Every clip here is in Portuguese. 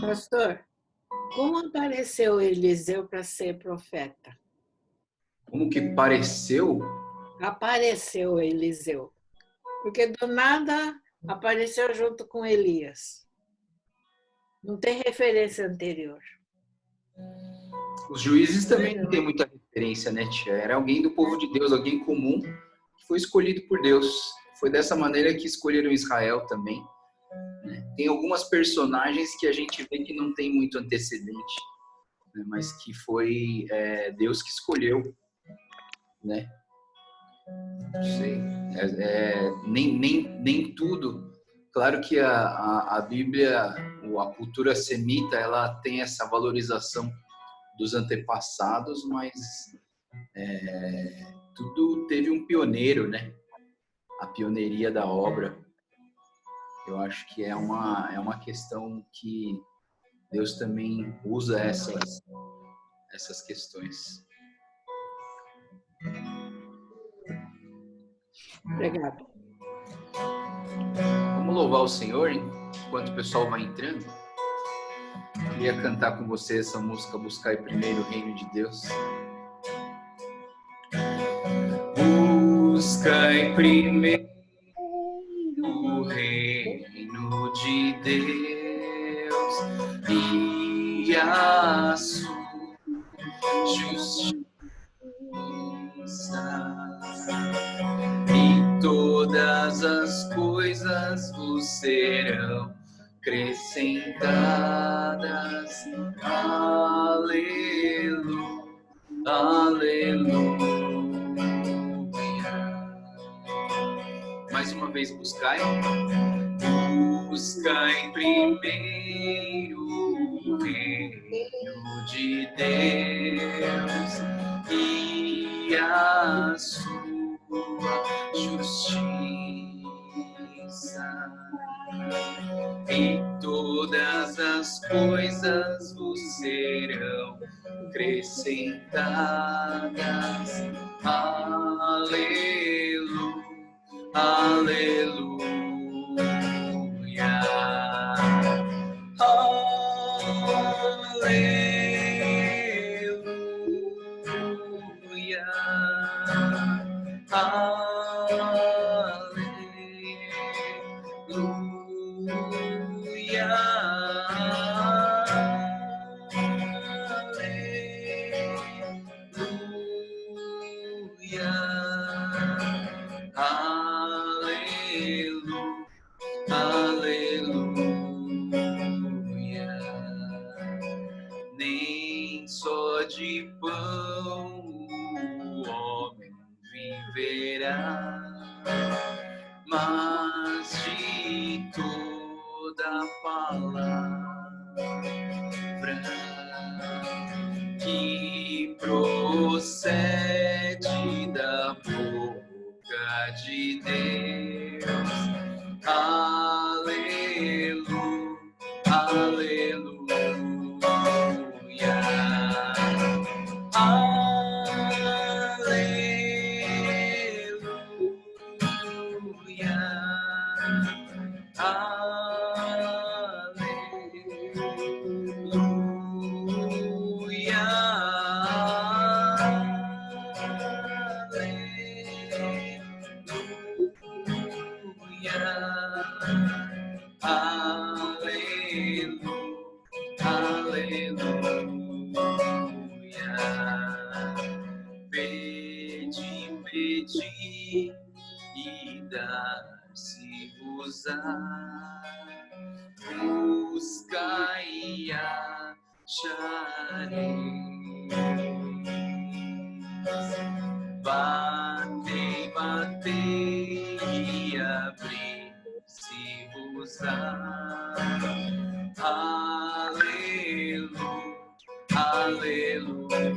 Pastor, como apareceu Eliseu para ser profeta? Como que pareceu? Apareceu Eliseu. Porque do nada apareceu junto com Elias. Não tem referência anterior. Os juízes também não têm muita referência, né, tia? Era alguém do povo de Deus, alguém comum, que foi escolhido por Deus. Foi dessa maneira que escolheram Israel também. Né? Tem algumas personagens que a gente vê que não tem muito antecedente, né? Mas que foi Deus que escolheu, né? Não sei. Nem tudo. Claro que a Bíblia, a cultura semita, ela tem essa valorização dos antepassados, mas tudo teve um pioneiro, né? A pioneiria da obra. Eu acho que é uma questão que Deus também usa essas questões. Obrigada. Vamos louvar o Senhor enquanto o pessoal vai entrando. Queria cantar com você essa música, Buscai Primeiro o Reino de Deus. Buscai primeiro o reino de Deus e a sua justiça, e todas as coisas vos serão acrescentadas. Aleluia, aleluia. Mais uma vez, buscai primeiro o reino de Deus e a sua justiça, e todas as coisas vos serão acrescentadas. Aleluia, aleluia, aleluia, aleluia. Nem só de pão o homem viverá, mas de toda palavra que procede da boca de Deus. Aleluia, aleluia, Pedi, pedi e dar-se-vos-á. Buscai e achareis. Batei, batei e abri-se-vos-á. Aleluia, aleluia,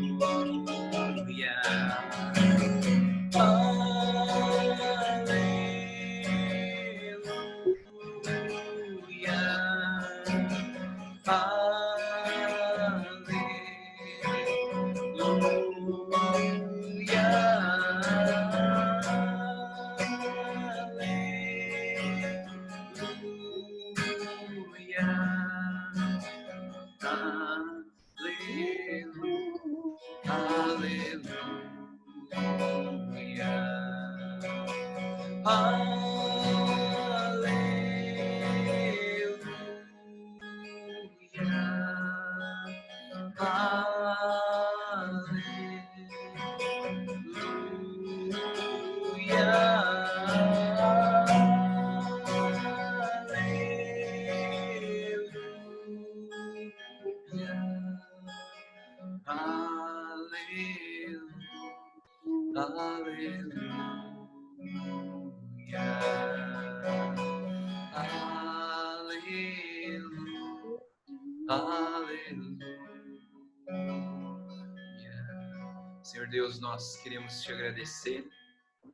Senhor Deus, nós queremos te agradecer.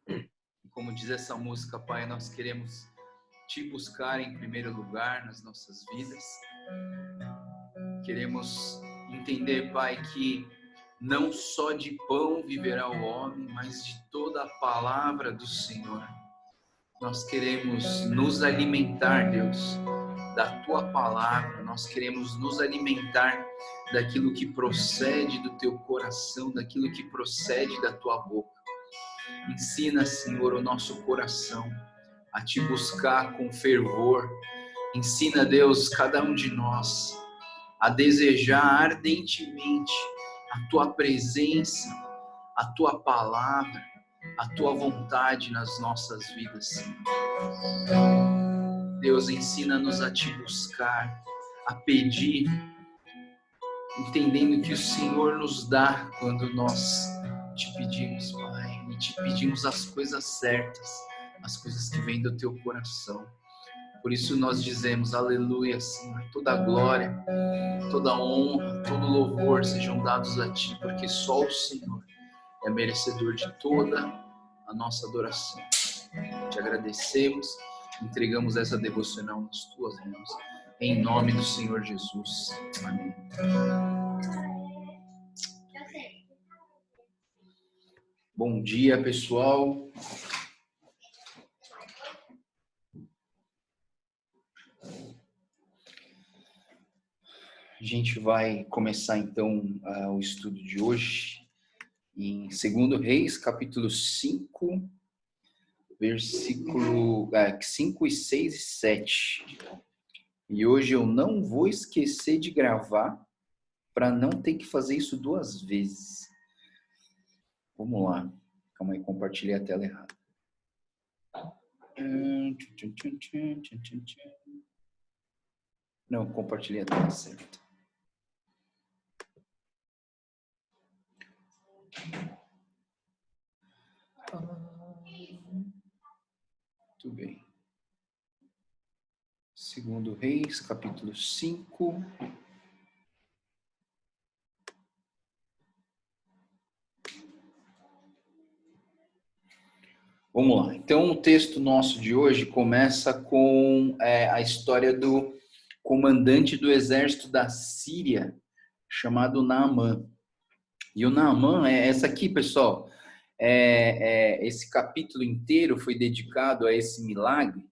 E como diz essa música, Pai, nós queremos te buscar em primeiro lugar nas nossas vidas. Queremos entender, Pai, que não só de pão viverá o homem, mas de toda a palavra do Senhor. Nós queremos nos alimentar, Deus, da Tua palavra. Nós queremos nos alimentar daquilo que procede do Teu coração, daquilo que procede da Tua boca. Ensina, Senhor, o nosso coração a Te buscar com fervor. Ensina, Deus, cada um de nós a desejar ardentemente a Tua presença, a Tua palavra, a Tua vontade nas nossas vidas. Deus, ensina-nos a Te buscar, a pedir, entendendo que o Senhor nos dá quando nós Te pedimos, Pai, e Te pedimos as coisas certas, as coisas que vêm do Teu coração. Por isso nós dizemos, aleluia, Senhor, toda a glória, toda a honra, todo louvor sejam dados a Ti, porque só o Senhor é merecedor de toda a nossa adoração. Te agradecemos, entregamos essa devocional nas Tuas mãos, em nome do Senhor Jesus. Amém. Bom dia, pessoal. A gente vai começar então o estudo de hoje em 2 Reis, capítulo 5, versículo 5 e 6 e 7. E hoje eu não vou esquecer de gravar para não ter que fazer isso 2 vezes. Vamos lá. Calma aí, compartilhei a tela errada. Não, compartilhei a tela certa. Muito bem. 2 Reis, capítulo 5. Vamos lá. Então, o texto nosso de hoje começa com a história do comandante do exército da Síria, chamado Naamã. E o Naamã é essa aqui, pessoal. Esse capítulo inteiro foi dedicado a esse milagre.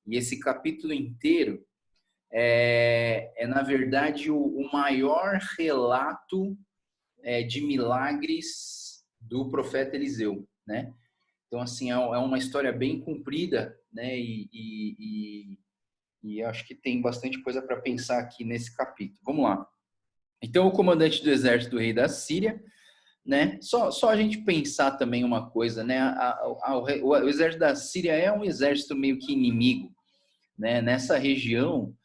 E esse capítulo inteiro na verdade, o maior relato de milagres do profeta Eliseu, né? Então, assim, é uma história bem comprida, né? E acho que tem bastante coisa para pensar aqui nesse capítulo. Vamos lá. Então, o comandante do exército do rei da Síria, né? Só a gente pensar também uma coisa, né? O exército da Síria é um exército meio que inimigo, né? Nessa região,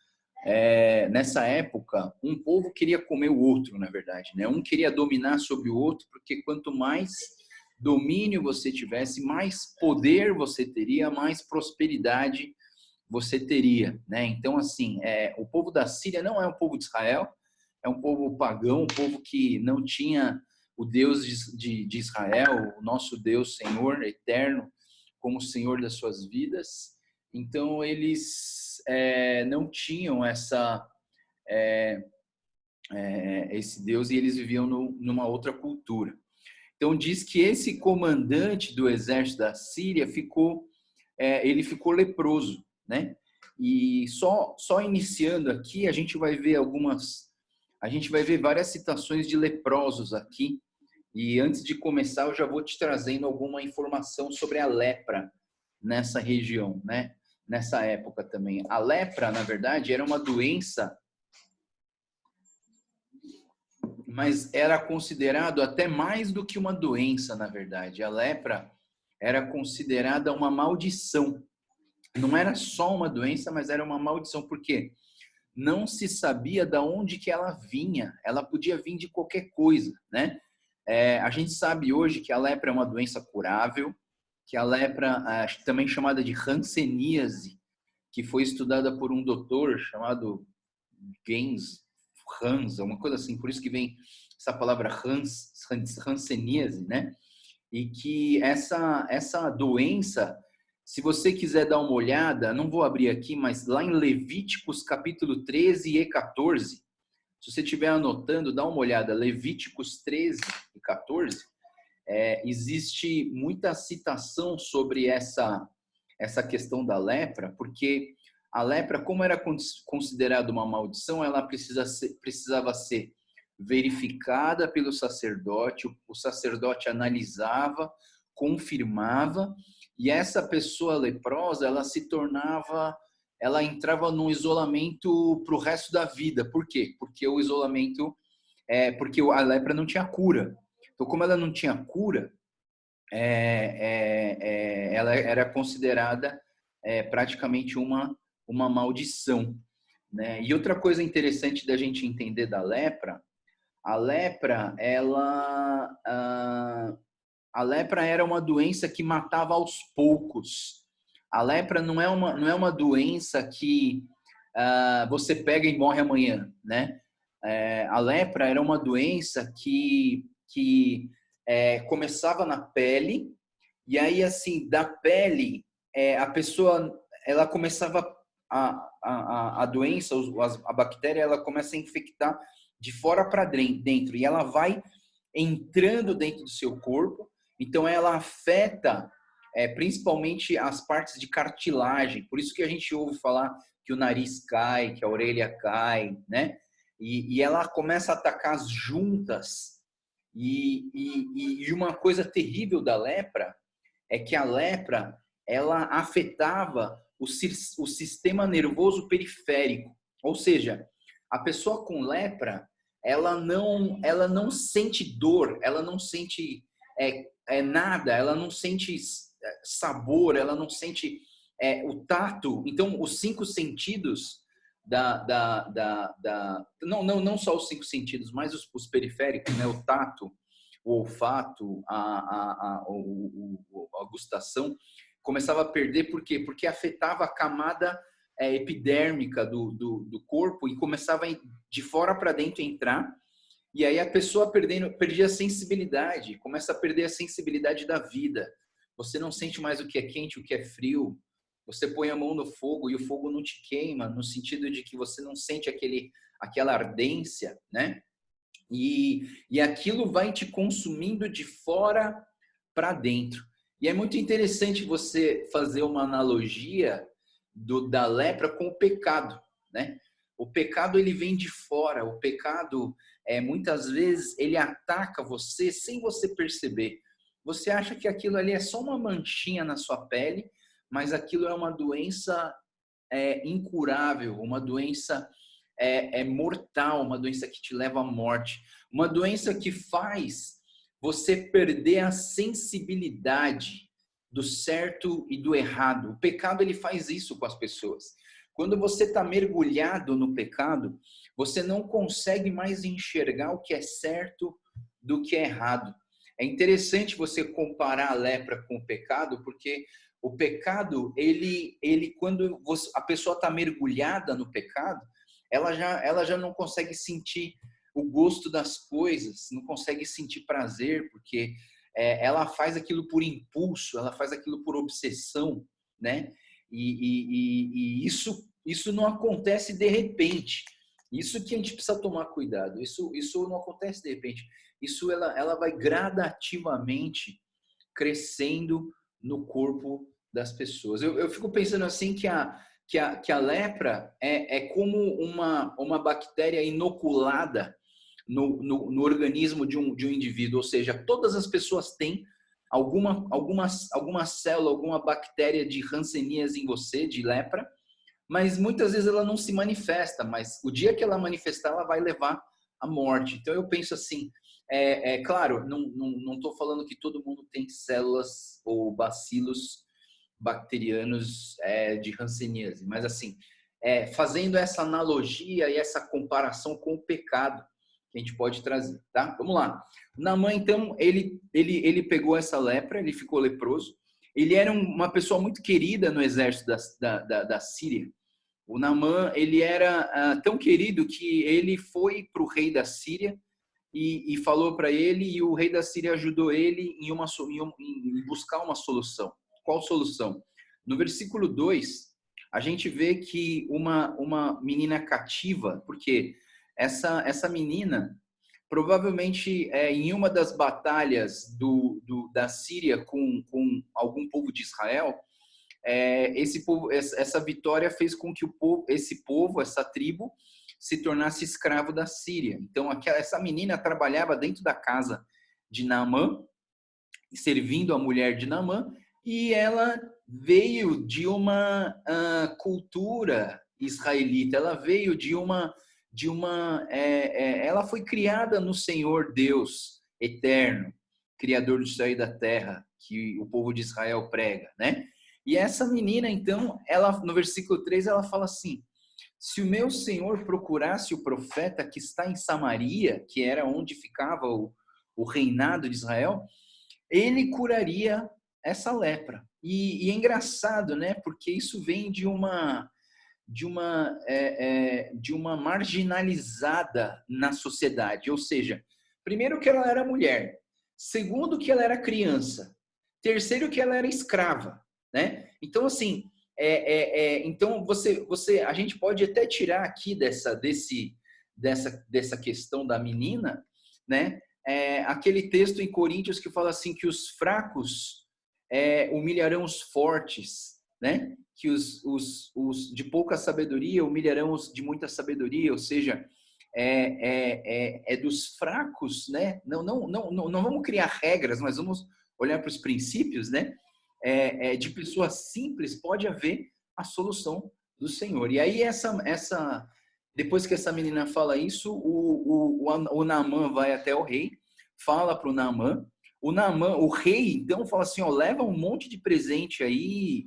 nessa época, um povo queria comer o outro, na verdade, né? Um queria dominar sobre o outro, porque quanto mais domínio você tivesse, mais poder você teria, mais prosperidade você teria, né? Então, assim, o povo da Síria não é um povo de Israel, é um povo pagão, um povo que não tinha o Deus de Israel, o nosso Deus, Senhor eterno, como Senhor das suas vidas. Então, eles não tinham esse Deus e eles viviam numa outra cultura. Então, diz que esse comandante do exército da Síria ele ficou leproso, né? E só iniciando aqui, a gente vai ver várias citações de leprosos aqui. E antes de começar, eu já vou te trazendo alguma informação sobre a lepra, nessa região, né? Nessa época também. A lepra, na verdade, era uma doença, mas era considerado até mais do que uma doença, na verdade. A lepra era considerada uma maldição. Não era só uma doença, mas era uma maldição. Por quê? Não se sabia de onde que ela vinha. Ela podia vir de qualquer coisa, né? A gente sabe hoje que a lepra é uma doença curável, que a lepra, também chamada de hanseníase, que foi estudada por um doutor chamado Hans, uma coisa assim, por isso que vem essa palavra hanseníase, né? E que essa doença, se você quiser dar uma olhada, não vou abrir aqui, mas lá em Levíticos capítulo 13 e 14, se você estiver anotando, dá uma olhada, Levíticos 13 e 14, existe muita citação sobre essa questão da lepra, porque a lepra, como era considerada uma maldição, ela precisava ser verificada pelo sacerdote, o sacerdote analisava, confirmava, e essa pessoa leprosa, ela entrava num isolamento para o resto da vida. Por quê? Porque o isolamento, porque a lepra não tinha cura. Então, como ela não tinha cura, ela era considerada praticamente uma maldição, né? E outra coisa interessante da gente entender da lepra, a lepra, a lepra era uma doença que matava aos poucos. A lepra não é uma doença que você pega e morre amanhã, né? A lepra era uma doença que começava na pele, e aí, assim, da pele, a pessoa, ela começava, a doença, a bactéria, ela começa a infectar de fora para dentro, e ela vai entrando dentro do seu corpo, então ela afeta principalmente as partes de cartilagem, por isso que a gente ouve falar que o nariz cai, que a orelha cai, né? E ela começa a atacar as juntas. E uma coisa terrível da lepra é que a lepra, ela afetava o sistema nervoso periférico. Ou seja, a pessoa com lepra, ela não sente dor, ela não sente nada, ela não sente sabor, ela não sente o tato. Então, os 5 sentidos não só os 5 sentidos, mas os periféricos, né? O tato, o olfato, a gustação, começava a perder. Por quê? Porque afetava a camada epidérmica do corpo e começava de fora para dentro entrar, e aí a pessoa perdia a sensibilidade, começa a perder a sensibilidade da vida. Você não sente mais o que é quente, o que é frio. Você põe a mão no fogo e o fogo não te queima, no sentido de que você não sente aquela ardência, né? E aquilo vai te consumindo de fora para dentro. E é muito interessante você fazer uma analogia da lepra com o pecado, né? O pecado, ele vem de fora. O pecado, muitas vezes, ele ataca você sem você perceber. Você acha que aquilo ali é só uma manchinha na sua pele, mas aquilo é uma doença incurável, uma doença mortal, uma doença que te leva à morte, uma doença que faz você perder a sensibilidade do certo e do errado. O pecado, ele faz isso com as pessoas. Quando você está mergulhado no pecado, você não consegue mais enxergar o que é certo do que é errado. É interessante você comparar a lepra com o pecado, porque o pecado, ele quando a pessoa está mergulhada no pecado, ela já não consegue sentir o gosto das coisas, não consegue sentir prazer, porque ela faz aquilo por impulso, ela faz aquilo por obsessão, né? E isso não acontece de repente. Isso que a gente precisa tomar cuidado. Isso não acontece de repente. Isso ela vai gradativamente crescendo no corpo das pessoas. Eu fico pensando assim que a lepra é como uma bactéria inoculada no organismo de um indivíduo. Ou seja, todas as pessoas têm, alguma célula, alguma bactéria de hanseníase em você, de lepra, mas muitas vezes ela não se manifesta, mas o dia que ela manifestar, ela vai levar à morte. Então eu penso assim, claro, não estou falando que todo mundo tem células ou bacilos bacterianos de hanseníase, mas assim, fazendo essa analogia e essa comparação com o pecado que a gente pode trazer, tá? Vamos lá. Naamã, então, ele pegou essa lepra, ele ficou leproso. Ele era uma pessoa muito querida no exército da Síria. O Naamã, ele era tão querido que ele foi para o rei da Síria e falou para ele, e o rei da Síria ajudou ele em buscar uma solução. Qual solução? No versículo 2, a gente vê que uma menina cativa, porque essa menina, provavelmente em uma das batalhas da Síria com algum povo de Israel, essa vitória fez com que essa tribo, se tornasse escravo da Síria. Então, essa menina trabalhava dentro da casa de Naamã, servindo a mulher de Naamã, e ela veio de uma cultura israelita, ela veio ela foi criada no Senhor Deus eterno, Criador do céu e da terra, que o povo de Israel prega, né? E essa menina, então, no versículo 3, ela fala assim: se o meu Senhor procurasse o profeta que está em Samaria, que era onde ficava o reinado de Israel, ele curaria essa lepra. E é engraçado, né? Porque isso vem de uma marginalizada na sociedade. Ou seja, primeiro que ela era mulher, segundo que ela era criança, terceiro que ela era escrava, né? Então, assim, então a gente pode até tirar aqui dessa questão da menina, né? Aquele texto em Coríntios que fala assim que os fracos humilharão os fortes, né? Que os de pouca sabedoria humilharão os de muita sabedoria, ou seja, dos fracos, né? Não vamos criar regras, mas vamos olhar para os princípios, né? De pessoas simples pode haver a solução do Senhor. E aí depois que essa menina fala isso, o Naamã vai até o rei, fala para o Naamã, o rei então fala assim, leva um monte de presente aí,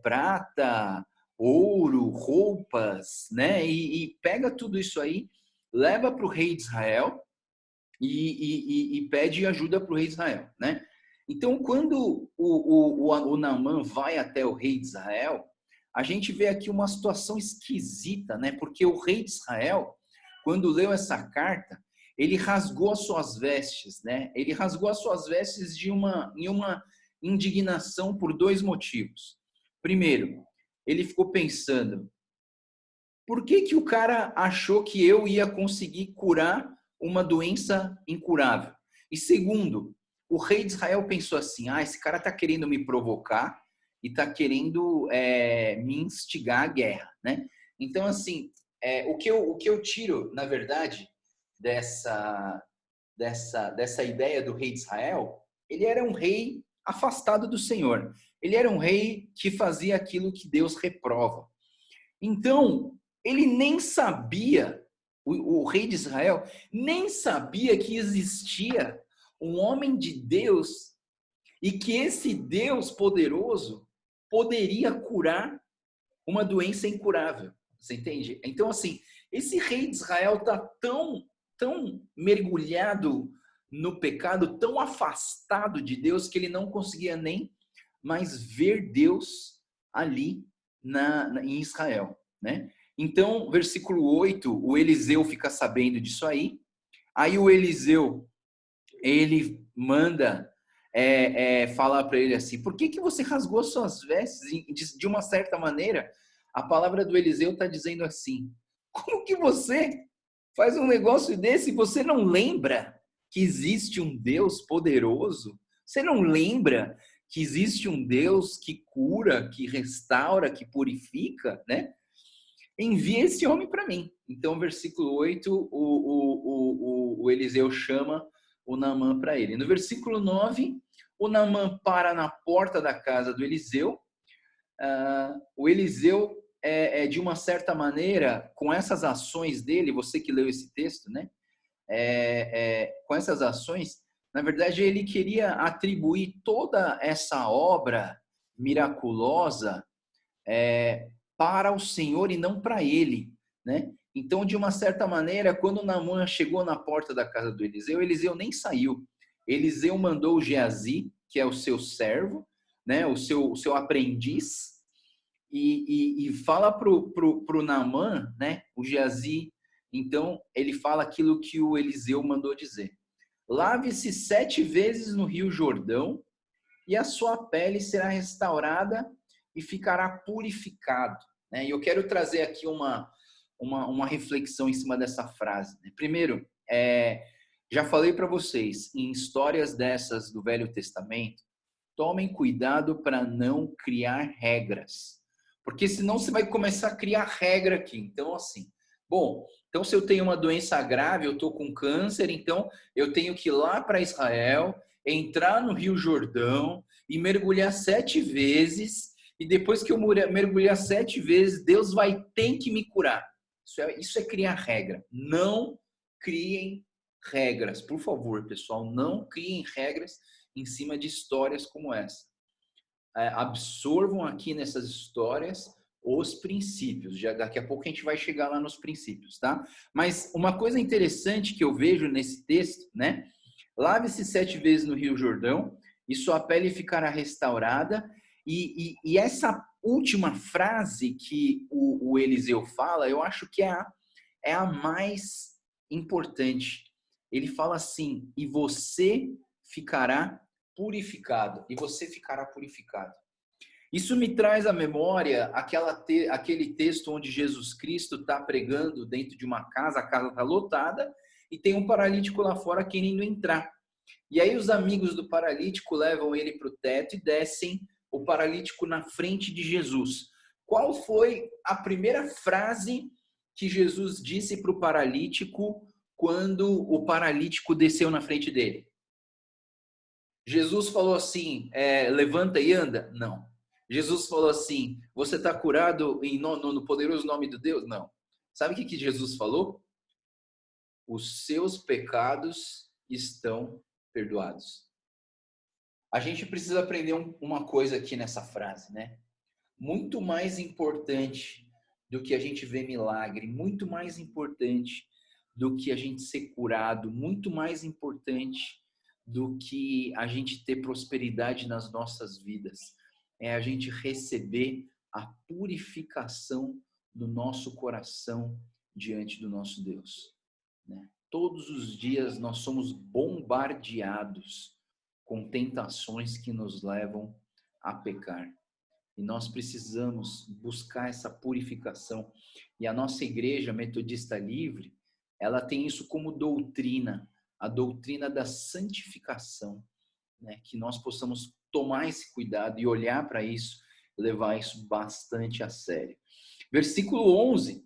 prata, ouro, roupas, né? E pega tudo isso aí, leva para o rei de Israel e pede ajuda para o rei de Israel, né? Então, quando o Naamã vai até o rei de Israel, a gente vê aqui uma situação esquisita, né? Porque o rei de Israel, quando leu essa carta, ele rasgou as suas vestes, né? Ele rasgou as suas vestes em uma indignação por dois motivos. Primeiro, ele ficou pensando, por que o cara achou que eu ia conseguir curar uma doença incurável? E segundo, o rei de Israel pensou assim, esse cara está querendo me provocar e está querendo me instigar à guerra, né? Então, assim, o que eu tiro, na verdade, dessa ideia do rei de Israel, ele era um rei afastado do Senhor. Ele era um rei que fazia aquilo que Deus reprova. Então, ele nem sabia, o rei de Israel, nem sabia que existia um homem de Deus e que esse Deus poderoso poderia curar uma doença incurável. Você entende? Então, assim, esse rei de Israel está tão mergulhado no pecado, tão afastado de Deus, que ele não conseguia nem mais ver Deus ali em Israel, né? Então, versículo 8, o Eliseu fica sabendo disso aí. Aí o Eliseu, ele manda falar para ele assim, por que você rasgou suas vestes? De uma certa maneira, a palavra do Eliseu está dizendo assim, como que você faz um negócio desse e você não lembra que existe um Deus poderoso? Você não lembra que existe um Deus que cura, que restaura, que purifica, né? Envia esse homem para mim. Então, versículo 8, o Eliseu chama o Naamã para ele. No versículo 9, o Naamã para na porta da casa do Eliseu. O Eliseu, de uma certa maneira, com essas ações dele, você que leu esse texto, né? Com essas ações, na verdade, ele queria atribuir toda essa obra miraculosa para o Senhor e não para ele, né? Então, de uma certa maneira, quando Naamã chegou na porta da casa do Eliseu, Eliseu nem saiu. Eliseu mandou o Geazi, que é o seu servo, né? o seu aprendiz, e fala pro Naamã, né? O Geazi, então, ele fala aquilo que o Eliseu mandou dizer. Lave-se 7 vezes no rio Jordão, e a sua pele será restaurada e ficará purificado. Né? E eu quero trazer aqui uma reflexão em cima dessa frase. Né? Primeiro, já falei para vocês, em histórias dessas do Velho Testamento, tomem cuidado para não criar regras. Porque senão você vai começar a criar regra aqui. Então, assim, então se eu tenho uma doença grave, eu estou com câncer, então eu tenho que ir lá para Israel, entrar no Rio Jordão e mergulhar 7 vezes, e depois que eu mergulhar 7 vezes, Deus tem que me curar. Isso é criar regra. Não criem regras. Por favor, pessoal, não criem regras em cima de histórias como essa. Absorvam aqui nessas histórias os princípios. Já daqui a pouco a gente vai chegar lá nos princípios, tá? Mas uma coisa interessante que eu vejo nesse texto, né? Lave-se 7 vezes no Rio Jordão e sua pele ficará restaurada. E essa última frase que o Eliseu fala, eu acho que é a mais importante. Ele fala assim, e você ficará purificado. E você ficará purificado. Isso me traz à memória aquele texto onde Jesus Cristo está pregando dentro de uma casa, a casa está lotada, e tem um paralítico lá fora querendo entrar. E aí os amigos do paralítico levam ele para o teto e descem o paralítico na frente de Jesus. Qual foi a primeira frase que Jesus disse para o paralítico quando o paralítico desceu na frente dele? Jesus falou assim, levanta e anda? Não. Jesus falou assim, você está curado no poderoso nome de Deus? Não. Sabe o que Jesus falou? Os seus pecados estão perdoados. A gente precisa aprender uma coisa aqui nessa frase, né? Muito mais importante do que a gente ver milagre, muito mais importante do que a gente ser curado, muito mais importante do que a gente ter prosperidade nas nossas vidas. É a gente receber a purificação do nosso coração diante do nosso Deus. Né? Todos os dias nós somos bombardeados com tentações que nos levam a pecar. E nós precisamos buscar essa purificação. E a nossa igreja metodista livre, ela tem isso como doutrina, a doutrina da santificação, né? Que nós possamos tomar esse cuidado e olhar para isso, levar isso bastante a sério. Versículo 11.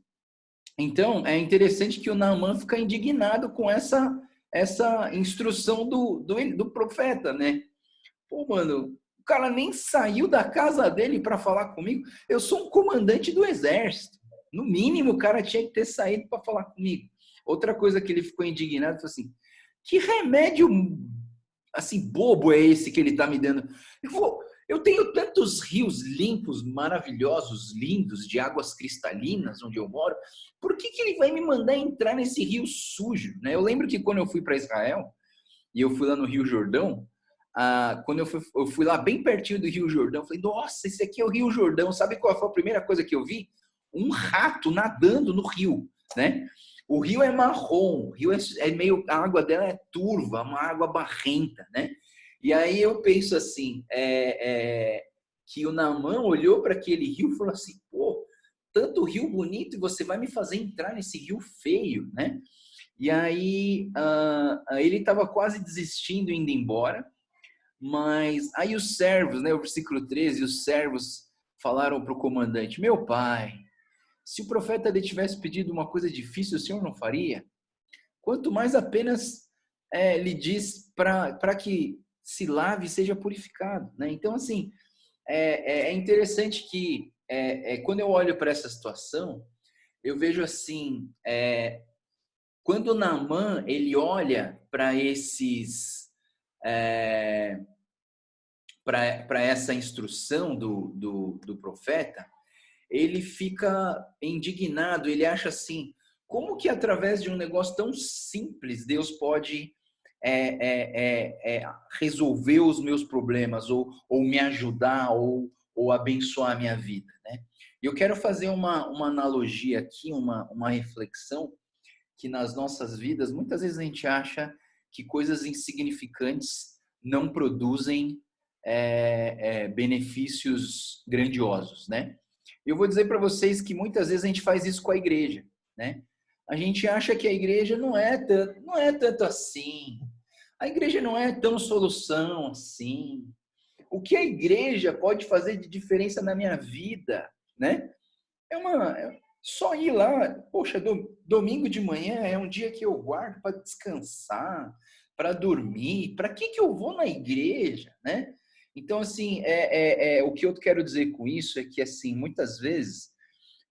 Então, é interessante que o Naamã fica indignado com essa instrução do profeta, né? Pô, mano, o cara nem saiu da casa dele para falar comigo. Eu sou um comandante do exército. No mínimo, o cara tinha que ter saído para falar comigo. Outra coisa que ele ficou indignado foi assim, que remédio assim bobo é esse que ele está me dando? Eu tenho tantos rios limpos, maravilhosos, lindos, de águas cristalinas, onde eu moro. Por que ele vai me mandar entrar nesse rio sujo? Né? Eu lembro que quando eu fui para Israel, e eu fui lá no Rio Jordão, quando eu fui lá bem pertinho do Rio Jordão, eu falei, nossa, esse aqui é o Rio Jordão. Sabe qual foi a primeira coisa que eu vi? Um rato nadando no rio, né? O rio é marrom, o rio a água dela é turva, uma água barrenta, né? E aí eu penso assim, que o Naamã olhou para aquele rio e falou assim, pô, tanto rio bonito e você vai me fazer entrar nesse rio feio, né? E aí ele estava quase desistindo, indo embora, mas aí os servos, né, o versículo 13, os servos falaram para o comandante, meu pai, se o profeta lhe tivesse pedido uma coisa difícil, o senhor não faria? Quanto mais apenas lhe diz para que se lave e seja purificado, né? Então, assim, é interessante que quando eu olho para essa situação, eu vejo assim, quando Naamã ele olha para para essa instrução do profeta, ele fica indignado, ele acha assim, como que através de um negócio tão simples Deus pode resolver os meus problemas, ou me ajudar, ou abençoar a minha vida, né? E eu quero fazer uma analogia aqui, uma reflexão, que nas nossas vidas, muitas vezes a gente acha que coisas insignificantes não produzem benefícios grandiosos, né? Eu vou dizer para vocês que muitas vezes a gente faz isso com a igreja, né? A gente acha que a igreja não é tanto assim. A igreja não é tão solução assim. O que a igreja pode fazer de diferença na minha vida, né? Só ir lá. Poxa, domingo de manhã é um dia que eu guardo para descansar, para dormir. Para que eu vou na igreja, né? Então, assim, o que eu quero dizer com isso é que, assim, muitas vezes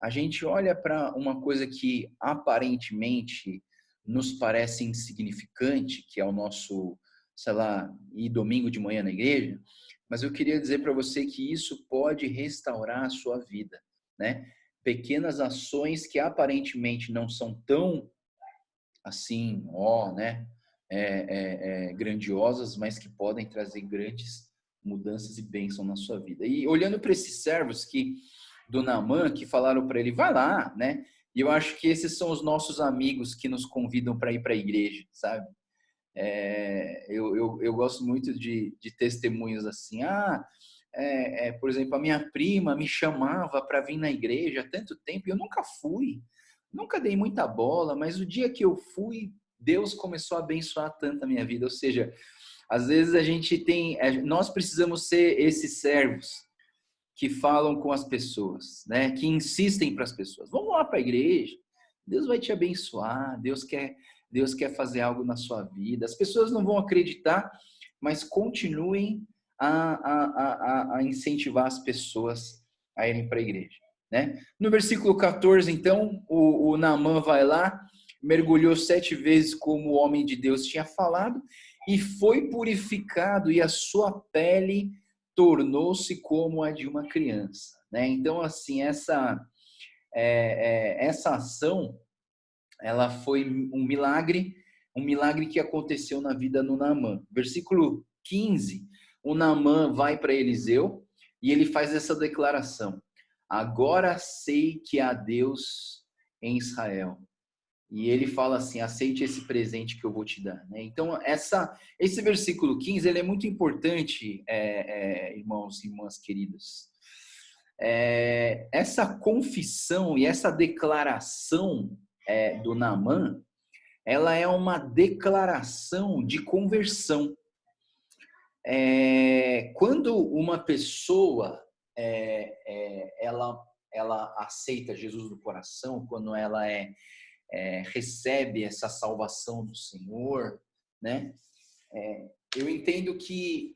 a gente olha para uma coisa que aparentemente nos parece insignificante, que é o nosso, sei lá, ir domingo de manhã na igreja, mas eu queria dizer para você que isso pode restaurar a sua vida, né? Pequenas ações que aparentemente não são tão assim, né? Grandiosas, mas que podem trazer grandes mudanças e bênçãos na sua vida. E olhando para esses servos do Naamã, que falaram para ele, vai lá, né? E eu acho que esses são os nossos amigos que nos convidam para ir para a igreja, sabe? Eu gosto muito de testemunhos assim. Por exemplo, a minha prima me chamava para vir na igreja há tanto tempo e eu nunca fui. Nunca dei muita bola, mas o dia que eu fui, Deus começou a abençoar tanto a minha vida. Ou seja, às vezes nós precisamos ser esses servos que falam com as pessoas, né? Que insistem para as pessoas. Vamos lá para a igreja. Deus vai te abençoar. Deus quer fazer algo na sua vida. As pessoas não vão acreditar, mas continuem a incentivar as pessoas a irem para a igreja, né? No versículo 14, então, o Naamã vai lá, mergulhou 7 vezes como o homem de Deus tinha falado e foi purificado, e a sua pele tornou-se como a de uma criança, né? Então, assim, essa ação, ela foi um milagre que aconteceu na vida do Naamã. Versículo 15, o Naamã vai para Eliseu e ele faz essa declaração: agora sei que há Deus em Israel. E ele fala assim, aceite esse presente que eu vou te dar, né? Então, esse versículo 15, ele é muito importante, irmãos e irmãs queridas. Essa confissão e essa declaração do Naamã, ela é uma declaração de conversão. Quando uma pessoa ela aceita Jesus no coração, quando ela recebe essa salvação do Senhor, né? Eu entendo que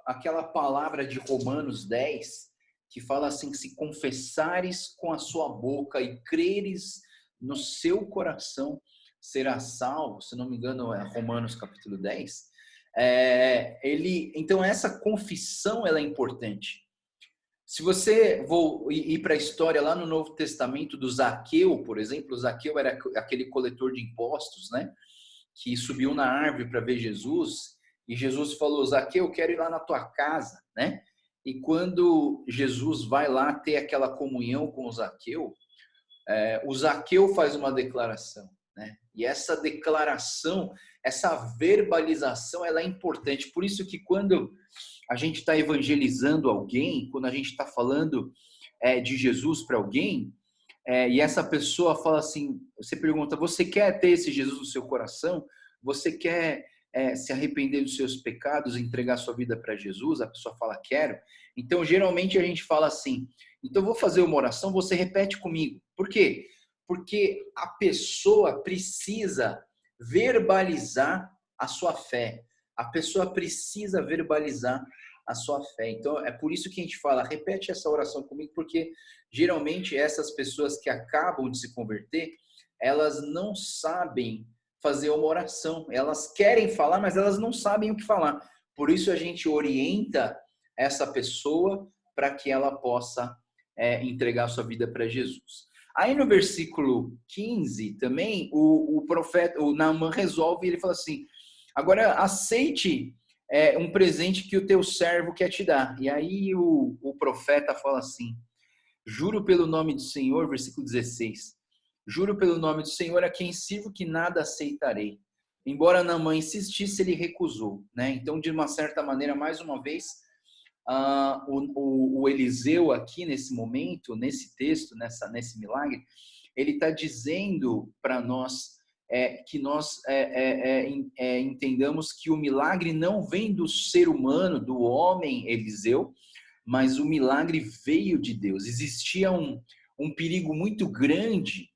aquela palavra de Romanos 10, que fala assim, se confessares com a sua boca e creres no seu coração, será salvo. Se não me engano, é Romanos capítulo 10. Então, essa confissão ela é importante. Se você for ir para a história lá no Novo Testamento do Zaqueu, por exemplo, o Zaqueu era aquele coletor de impostos, né? Que subiu na árvore para ver Jesus, e Jesus falou, Zaqueu, eu quero ir lá na tua casa, né? E quando Jesus vai lá ter aquela comunhão com o Zaqueu faz uma declaração, né? E essa declaração, essa verbalização, ela é importante. Por isso que quando a gente está evangelizando alguém, quando a gente está falando de Jesus para alguém, e essa pessoa fala assim, você pergunta, você quer ter esse Jesus no seu coração? Você quer se arrepender dos seus pecados, entregar sua vida para Jesus? A pessoa fala, quero. Então, geralmente a gente fala assim, então eu vou fazer uma oração, você repete comigo. Por quê? Porque a pessoa precisa verbalizar a sua fé. A pessoa precisa verbalizar a sua fé. Então, é por isso que a gente fala, repete essa oração comigo, porque geralmente essas pessoas que acabam de se converter, elas não sabem fazer uma oração. Elas querem falar, mas elas não sabem o que falar. Por isso a gente orienta essa pessoa para que ela possa entregar sua vida para Jesus. Aí no versículo 15 também, o profeta, o Naamã resolve, ele fala assim, agora aceite um presente que o teu servo quer te dar. E aí o profeta fala assim, juro pelo nome do Senhor, versículo 16, juro pelo nome do Senhor a quem sirvo que nada aceitarei. Embora Naamã insistisse, ele recusou, né? Então, de uma certa maneira, mais uma vez, o Eliseu aqui nesse momento, nesse texto, nesse milagre, ele está dizendo para nós que nós entendamos que o milagre não vem do ser humano, do homem Eliseu, mas o milagre veio de Deus. Existia um perigo muito grande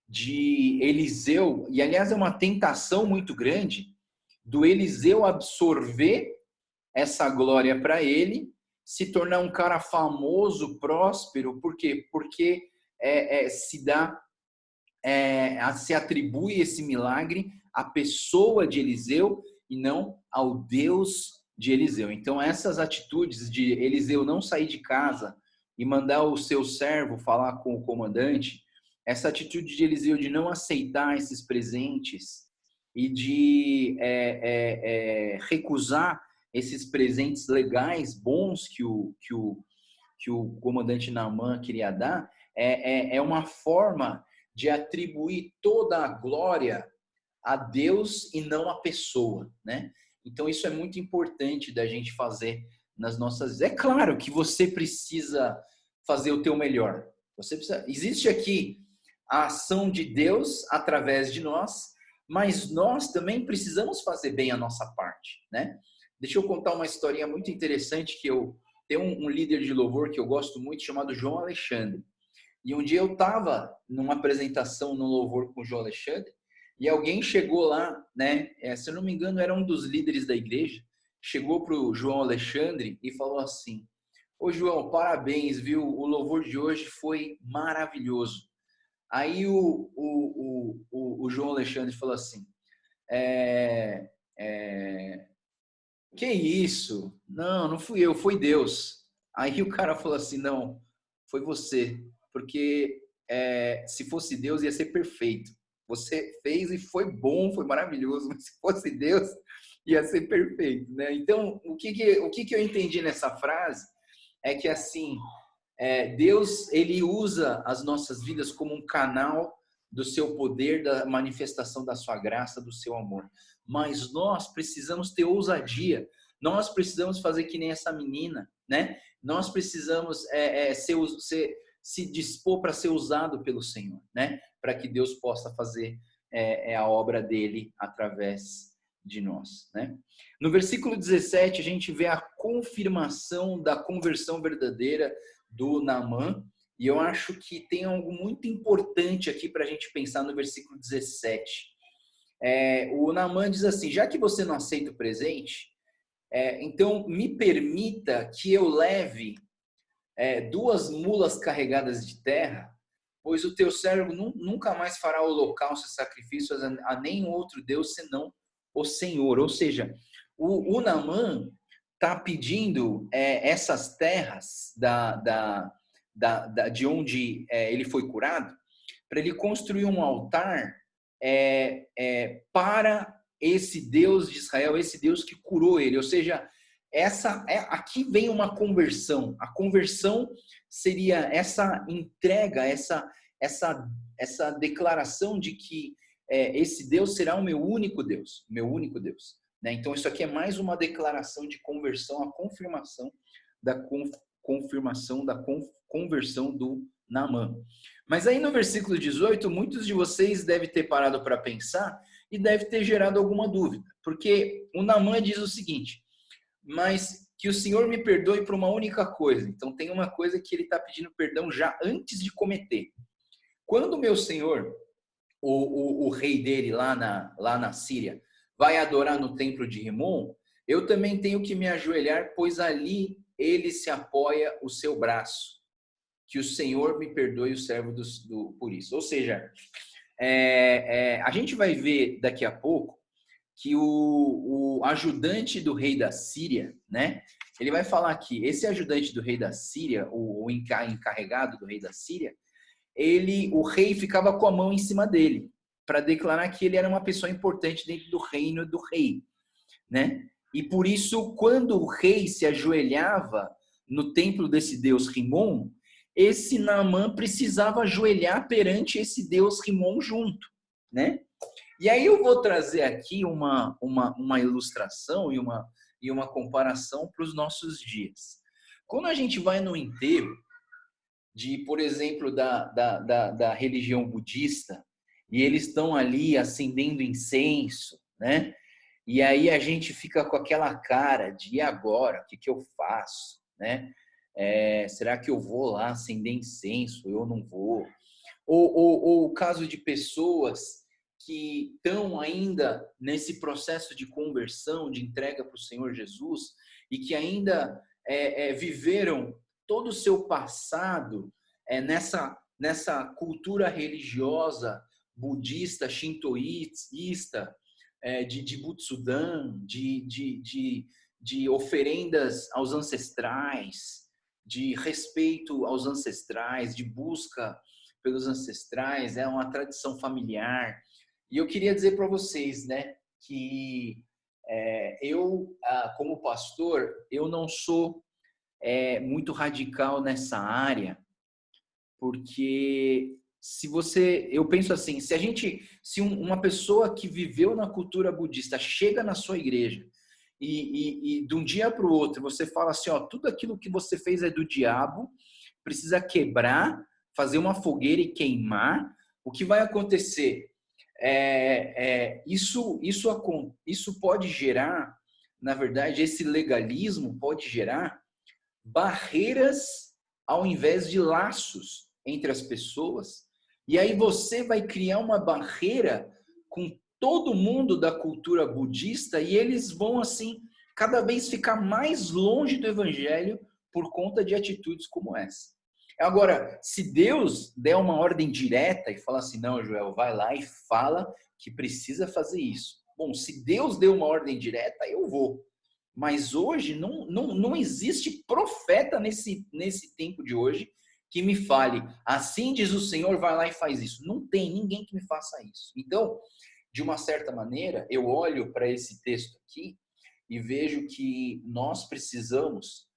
de Eliseu, e aliás é uma tentação muito grande, do Eliseu absorver essa glória para ele, se tornar um cara famoso, próspero. Por quê? Porque se atribui esse milagre à pessoa de Eliseu e não ao Deus de Eliseu. Então essas atitudes de Eliseu não sair de casa e mandar o seu servo falar com o comandante, essa atitude de Eliseu de não aceitar esses presentes e de recusar esses presentes legais, bons que o comandante Naamã queria dar, é uma forma de atribuir toda a glória a Deus e não a pessoa, né? Então isso é muito importante da gente fazer nas nossas... É claro que você precisa fazer o teu melhor. Existe aqui a ação de Deus através de nós, mas nós também precisamos fazer bem a nossa parte, né? Deixa eu contar uma historinha muito interessante que eu tenho um líder de louvor que eu gosto muito, chamado João Alexandre. E um dia eu estava numa apresentação no louvor com o João Alexandre e alguém chegou lá, né? Se eu não me engano, era um dos líderes da igreja, chegou para o João Alexandre e falou assim, ô João, parabéns, viu? O louvor de hoje foi maravilhoso. Aí o João Alexandre falou assim, que isso? Não fui eu, foi Deus. Aí o cara falou assim, não, foi você, porque se fosse Deus ia ser perfeito. Você fez e foi bom, foi maravilhoso, mas se fosse Deus ia ser perfeito, né? Então, o que eu entendi nessa frase é que assim, Deus, ele usa as nossas vidas como um canal do seu poder, da manifestação da sua graça, do seu amor. Mas nós precisamos ter ousadia, nós precisamos fazer que nem essa menina, né? Nós precisamos se dispor para ser usado pelo Senhor, né? Para que Deus possa fazer a obra dele através de nós, né? No versículo 17, a gente vê a confirmação da conversão verdadeira do Naamã, e eu acho que tem algo muito importante aqui para a gente pensar no versículo 17. O Naamã diz assim, já que você não aceita o presente, então me permita que eu leve 2 mulas carregadas de terra, pois o teu servo nunca mais fará holocausto e sacrifícios a nenhum outro Deus senão o Senhor. Ou seja, o Naamã está pedindo essas terras de onde ele foi curado, para ele construir um altar para esse Deus de Israel, esse Deus que curou ele. Ou seja, aqui vem uma conversão. A conversão seria essa entrega, essa declaração de que esse Deus será o meu único Deus, né? Então isso aqui é mais uma declaração de conversão, a confirmação da conversão do Naamã. Mas aí no versículo 18, muitos de vocês devem ter parado para pensar e deve ter gerado alguma dúvida, porque o Naamã diz o seguinte, mas que o Senhor me perdoe por uma única coisa. Então tem uma coisa que ele está pedindo perdão já antes de cometer. Quando o meu Senhor, o rei dele lá na Síria, vai adorar no templo de Rimon, Eu também tenho que me ajoelhar, pois ali ele se apoia o seu braço. Que o Senhor me perdoe o servo por isso. Ou seja, a gente vai ver daqui a pouco que o ajudante do rei da Síria, né? Ele vai falar que esse ajudante do rei da Síria, o encarregado do rei da Síria, o rei ficava com a mão em cima dele, para declarar que ele era uma pessoa importante dentro do reino do rei, né? E por isso, quando o rei se ajoelhava no templo desse deus Rimon, esse Naamã precisava ajoelhar perante esse deus Rimon junto, né? E aí eu vou trazer aqui uma ilustração e uma comparação para os nossos dias. Quando a gente vai no enterro por exemplo, da religião budista, e eles estão ali acendendo incenso, né? E aí a gente fica com aquela cara de e agora? O que eu faço? Né? Será que eu vou lá acender incenso? Eu não vou. Ou o caso de pessoas que estão ainda nesse processo de conversão, de entrega para o Senhor Jesus, e que ainda viveram todo o seu passado nessa cultura religiosa budista, shintoísta, de Butsudan, de oferendas aos ancestrais, de respeito aos ancestrais, de busca pelos ancestrais, é uma tradição familiar. E eu queria dizer para vocês, né, que eu, como pastor, eu não sou muito radical nessa área, porque eu penso assim, se uma pessoa que viveu na cultura budista chega na sua igreja e de um dia para o outro você fala assim, ó, tudo aquilo que você fez é do diabo, precisa quebrar, fazer uma fogueira e queimar, o que vai acontecer? Isso pode gerar, na verdade, esse legalismo pode gerar barreiras ao invés de laços entre as pessoas. E aí você vai criar uma barreira com todo mundo da cultura budista e eles vão, assim, cada vez ficar mais longe do evangelho por conta de atitudes como essa. Agora, se Deus der uma ordem direta e falar assim, não, Joel, vai lá e fala que precisa fazer isso. Bom, se Deus deu uma ordem direta, eu vou. Mas hoje não existe profeta nesse tempo de hoje que me fale, assim diz o Senhor, vai lá e faz isso. Não tem ninguém que me faça isso. Então, de uma certa maneira, eu olho para esse texto aqui e vejo que nós precisamos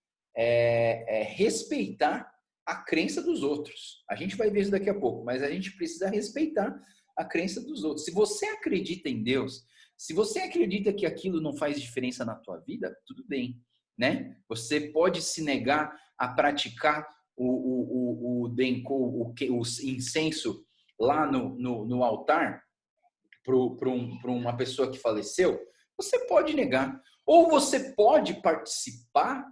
respeitar a crença dos outros. A gente vai ver isso daqui a pouco, mas a gente precisa respeitar a crença dos outros. Se você acredita em Deus, se você acredita que aquilo não faz diferença na tua vida, tudo bem, né? Você pode se negar a praticar o denko, o incenso lá no altar para uma pessoa que faleceu. Você pode negar. Ou você pode participar,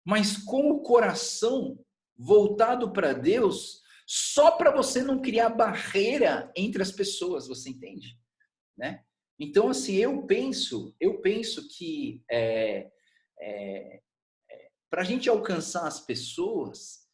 mas com o coração voltado para Deus, só para você não criar barreira entre as pessoas, você entende? Né? Então, assim, eu penso que para a gente alcançar as pessoas,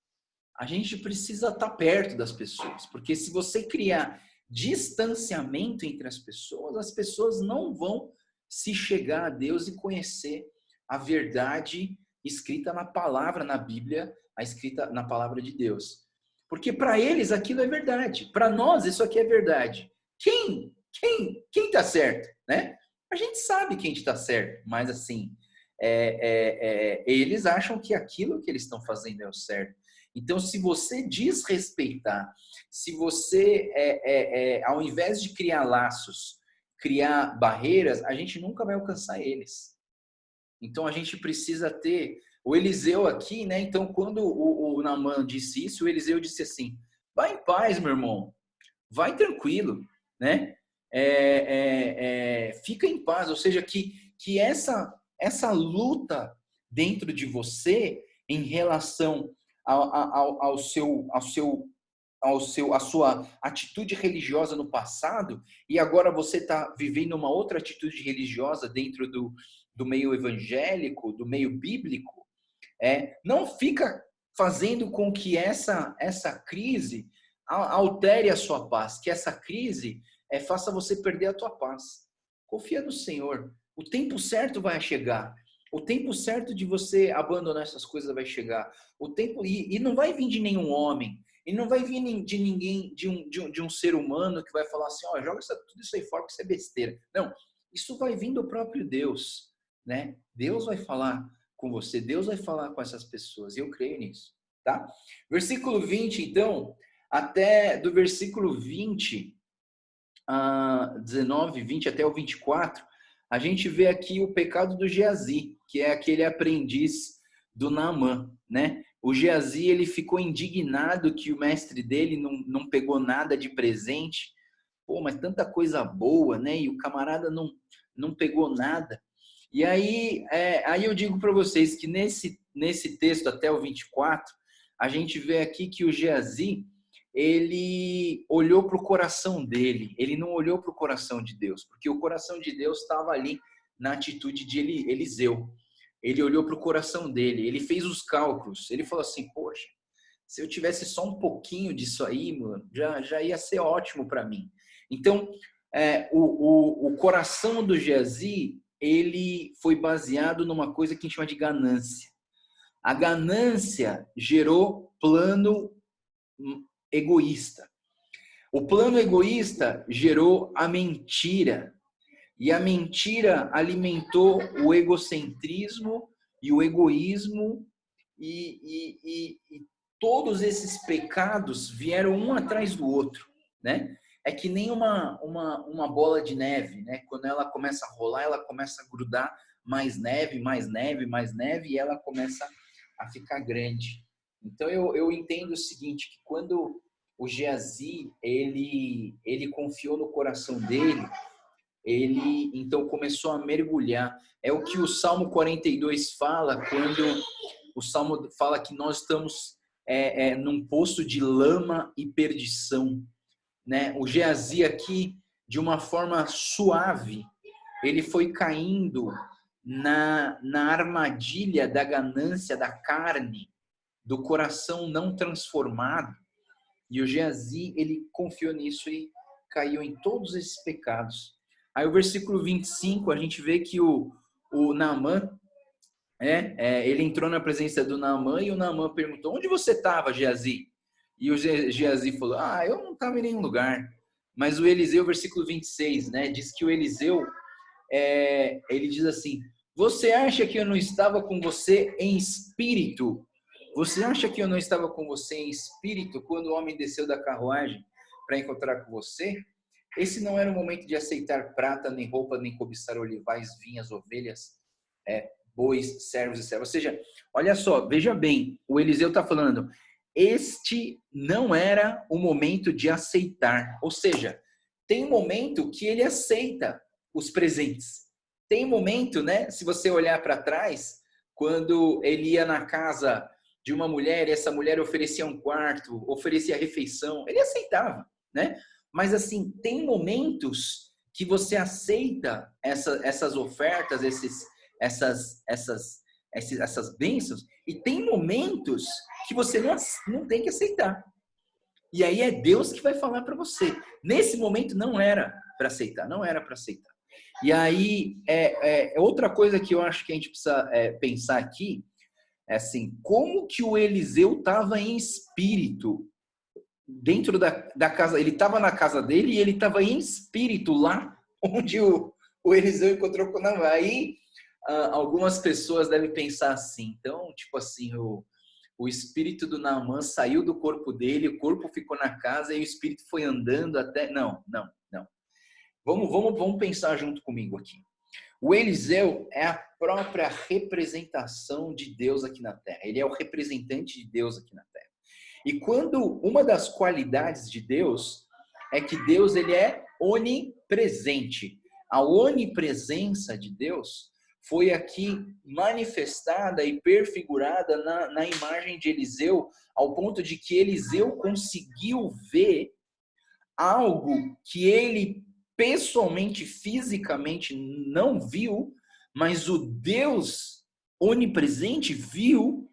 a gente precisa estar perto das pessoas, porque se você criar distanciamento entre as pessoas não vão se chegar a Deus e conhecer a verdade escrita na palavra, na Bíblia, a escrita na palavra de Deus. Porque para eles aquilo é verdade, para nós isso aqui é verdade. Quem está certo, né? A gente sabe quem está certo, mas assim, eles acham que aquilo que eles estão fazendo é o certo. Então, se você desrespeitar, se você, ao invés de criar laços, criar barreiras, a gente nunca vai alcançar eles. Então, a gente precisa ter... O Eliseu aqui, né? Então, quando o Naamã disse isso, o Eliseu disse assim, vai em paz, meu irmão, vai tranquilo, né? Fica em paz, ou seja, que essa luta dentro de você em relação à sua atitude religiosa no passado e agora você está vivendo uma outra atitude religiosa dentro do meio evangélico, do meio bíblico, não fica fazendo com que essa crise altere a sua paz, que essa crise faça você perder a tua paz. Confia no Senhor. O tempo certo vai chegar. O tempo certo de você abandonar essas coisas vai chegar. O tempo e não vai vir de nenhum homem. E não vai vir de ninguém, de um ser humano que vai falar assim, ó, joga tudo isso aí fora que isso é besteira. Não, isso vai vir do próprio Deus, né? Deus vai falar com você, Deus vai falar com essas pessoas. E eu creio nisso, tá? Versículo 20, então, até do versículo 20 a 19, 20 até o 24, a gente vê aqui o pecado do Geazi, que é aquele aprendiz do Naamã, né? O Geazi, ele ficou indignado que o mestre dele não pegou nada de presente. Pô, mas tanta coisa boa, né? E o camarada não pegou nada. E aí eu digo para vocês que nesse texto, até o 24, a gente vê aqui que o Geazi, ele olhou para o coração dele, ele não olhou para o coração de Deus, porque o coração de Deus estava ali na atitude de Eliseu. Ele olhou para o coração dele, ele fez os cálculos, ele falou assim, poxa, se eu tivesse só um pouquinho disso aí, mano, já ia ser ótimo para mim. Então, o coração do Geazi, ele foi baseado numa coisa que a gente chama de ganância. A ganância gerou plano egoísta. O plano egoísta gerou a mentira. E a mentira alimentou o egocentrismo e o egoísmo e todos esses pecados vieram um atrás do outro, né? É que nem uma bola de neve, né? Quando ela começa a rolar, ela começa a grudar mais neve, mais neve, mais neve, e ela começa a ficar grande. Então eu entendo o seguinte, que quando o Geazi, ele confiou no coração dele, ele então começou a mergulhar. É o que o Salmo 42 fala, quando o Salmo fala que nós estamos num poço de lama e perdição, né? O Geazi aqui, de uma forma suave, ele foi caindo na armadilha da ganância, da carne, do coração não transformado. E o Geazi, ele confiou nisso e caiu em todos esses pecados. Aí o versículo 25, a gente vê que o Naamã, ele entrou na presença do Naamã e o Naamã perguntou, onde você estava, Geazi? E o Geazi falou, eu não estava em nenhum lugar. Mas o Eliseu, versículo 26, né, diz que o Eliseu, ele diz assim, você acha que eu não estava com você em espírito? Você acha que eu não estava com você em espírito quando o homem desceu da carruagem para encontrar com você? Esse não era o momento de aceitar prata, nem roupa, nem cobiçar olivais, vinhas, ovelhas, bois, servos e servas. Ou seja, olha só, veja bem, o Eliseu está falando, este não era o momento de aceitar. Ou seja, tem um momento que ele aceita os presentes. Tem um momento, né? Se você olhar para trás, quando ele ia na casa de uma mulher e essa mulher oferecia um quarto, oferecia refeição, ele aceitava, né? Mas assim, tem momentos que você aceita essas ofertas, essas bênçãos, e tem momentos que você não tem que aceitar. E aí é Deus que vai falar para você. Nesse momento não era para aceitar, não era para aceitar. E aí, outra coisa que eu acho que a gente precisa pensar aqui, é assim, como que o Eliseu estava em espírito dentro da casa, ele estava na casa dele e ele estava em espírito lá onde o Eliseu encontrou com o Naamã. Aí algumas pessoas devem pensar assim, então, tipo assim, o espírito do Naamã saiu do corpo dele, o corpo ficou na casa e o espírito foi andando até... Não. Vamos pensar junto comigo aqui. O Eliseu é a própria representação de Deus aqui na Terra. Ele é o representante de Deus aqui na Terra. E quando uma das qualidades de Deus é que Deus ele é onipresente. A onipresença de Deus foi aqui manifestada e perfigurada na imagem de Eliseu, ao ponto de que Eliseu conseguiu ver algo que ele pessoalmente, fisicamente não viu, mas o Deus onipresente viu,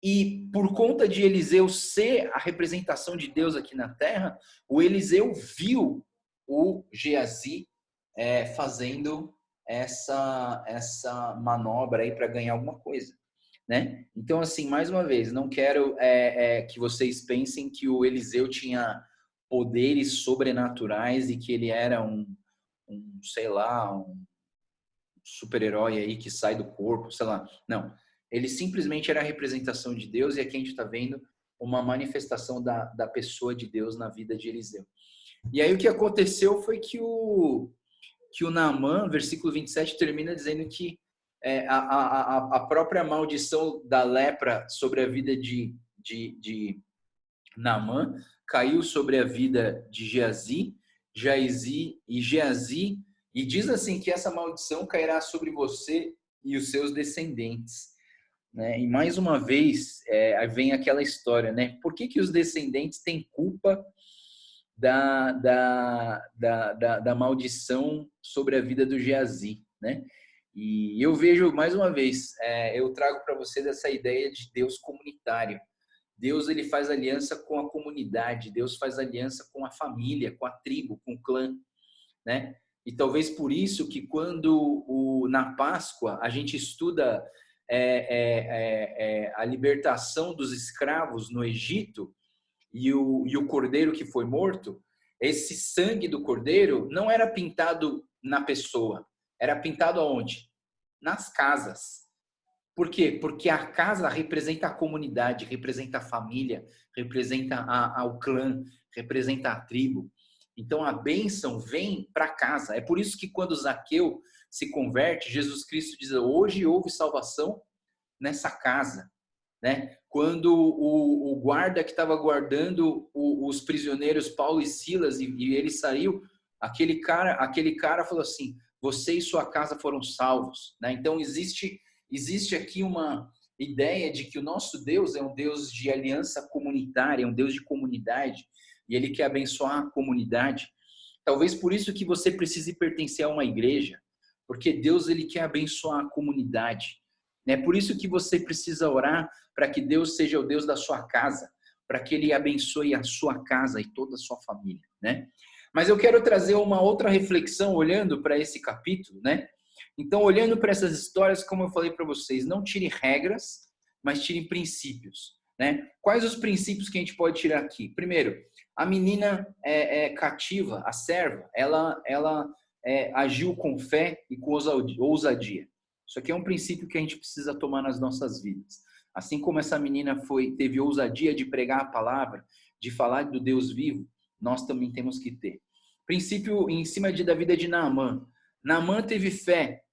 e por conta de Eliseu ser a representação de Deus aqui na terra, o Eliseu viu o Geazi fazendo essa manobra aí para ganhar alguma coisa, né? Então, assim, mais uma vez, não quero que vocês pensem que o Eliseu tinha poderes sobrenaturais e que ele era sei lá, um super-herói aí que sai do corpo, sei lá. Não. Ele simplesmente era a representação de Deus, e aqui a gente está vendo uma manifestação da pessoa de Deus na vida de Eliseu. E aí o que aconteceu foi que o Naamã, versículo 27, termina dizendo que a própria maldição da lepra sobre a vida de Naamã caiu sobre a vida de Geazi, e diz assim que essa maldição cairá sobre você e os seus descendentes, né? E mais uma vez vem aquela história, né? Por que os descendentes têm culpa da maldição sobre a vida do Geazi, né? E eu vejo, mais uma vez, eu trago para vocês essa ideia de Deus comunitário. Deus, ele faz aliança com a comunidade, Deus faz aliança com a família, com a tribo, com o clã, né? E talvez por isso que quando na Páscoa a gente estuda a libertação dos escravos no Egito e o cordeiro que foi morto, esse sangue do cordeiro não era pintado na pessoa, era pintado aonde? Nas casas. Por quê? Porque a casa representa a comunidade, representa a família, representa o clã, representa a tribo. Então a bênção vem para casa. É por isso que quando Zaqueu se converte, Jesus Cristo diz: hoje houve salvação nessa casa, né? Quando o guarda que estava guardando os prisioneiros Paulo e Silas e ele saiu, aquele cara falou assim: você e sua casa foram salvos, né? Então existe aqui uma ideia de que o nosso Deus é um Deus de aliança comunitária, é um Deus de comunidade, e ele quer abençoar a comunidade. Talvez por isso que você precise pertencer a uma igreja, porque Deus, ele quer abençoar a comunidade. É por isso que você precisa orar para que Deus seja o Deus da sua casa, para que ele abençoe a sua casa e toda a sua família, né? Mas eu quero trazer uma outra reflexão olhando para esse capítulo, né? Então, olhando para essas histórias, como eu falei para vocês, não tire regras, mas tire princípios, né? Quais os princípios que a gente pode tirar aqui? Primeiro, a menina cativa, a serva, ela agiu com fé e com ousadia. Isso aqui é um princípio que a gente precisa tomar nas nossas vidas. Assim como essa menina teve ousadia de pregar a palavra, de falar do Deus vivo, nós também temos que ter. Princípio em cima da vida de Naamã. Naamã teve fé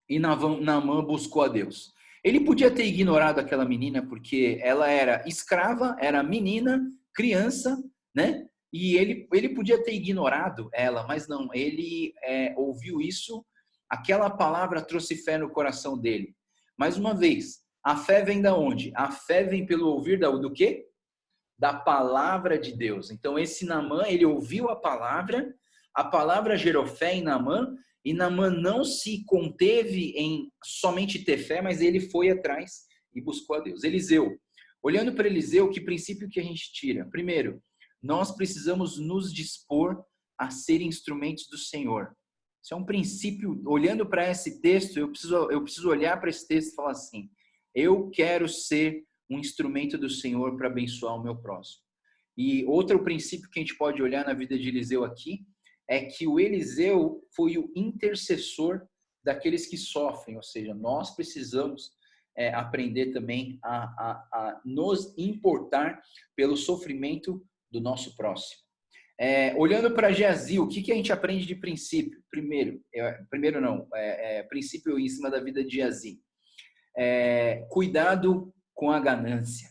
e Naamã buscou a Deus. Ele podia ter ignorado aquela menina porque ela era escrava, era menina, criança, né? E ele podia ter ignorado ela, mas não. Ele ouviu isso, aquela palavra trouxe fé no coração dele. Mais uma vez, a fé vem da onde? A fé vem pelo ouvir do quê? Da palavra de Deus. Então esse Naamã, ele ouviu a palavra gerou fé em Naamã, e Naamã não se conteve em somente ter fé, mas ele foi atrás e buscou a Deus. Eliseu. Olhando para Eliseu, que princípio que a gente tira? Primeiro, nós precisamos nos dispor a ser instrumentos do Senhor. Isso é um princípio. Olhando para esse texto, eu preciso olhar para esse texto e falar assim: eu quero ser um instrumento do Senhor para abençoar o meu próximo. E outro princípio que a gente pode olhar na vida de Eliseu aqui é que o Eliseu foi o intercessor daqueles que sofrem, ou seja, nós precisamos aprender também a nos importar pelo sofrimento do nosso próximo. Olhando para Geazi, o que a gente aprende de princípio? Princípio em cima da vida de Geazi. Cuidado com a ganância.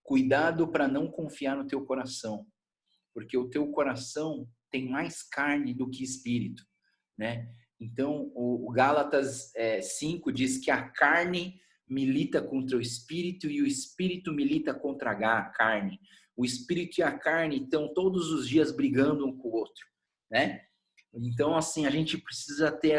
Cuidado para não confiar no teu coração, porque o teu coração tem mais carne do que espírito, né? Então, o Gálatas 5 diz que a carne milita contra o espírito e o espírito milita contra a carne. O espírito e a carne estão todos os dias brigando um com o outro, né? Então, assim, a gente precisa ter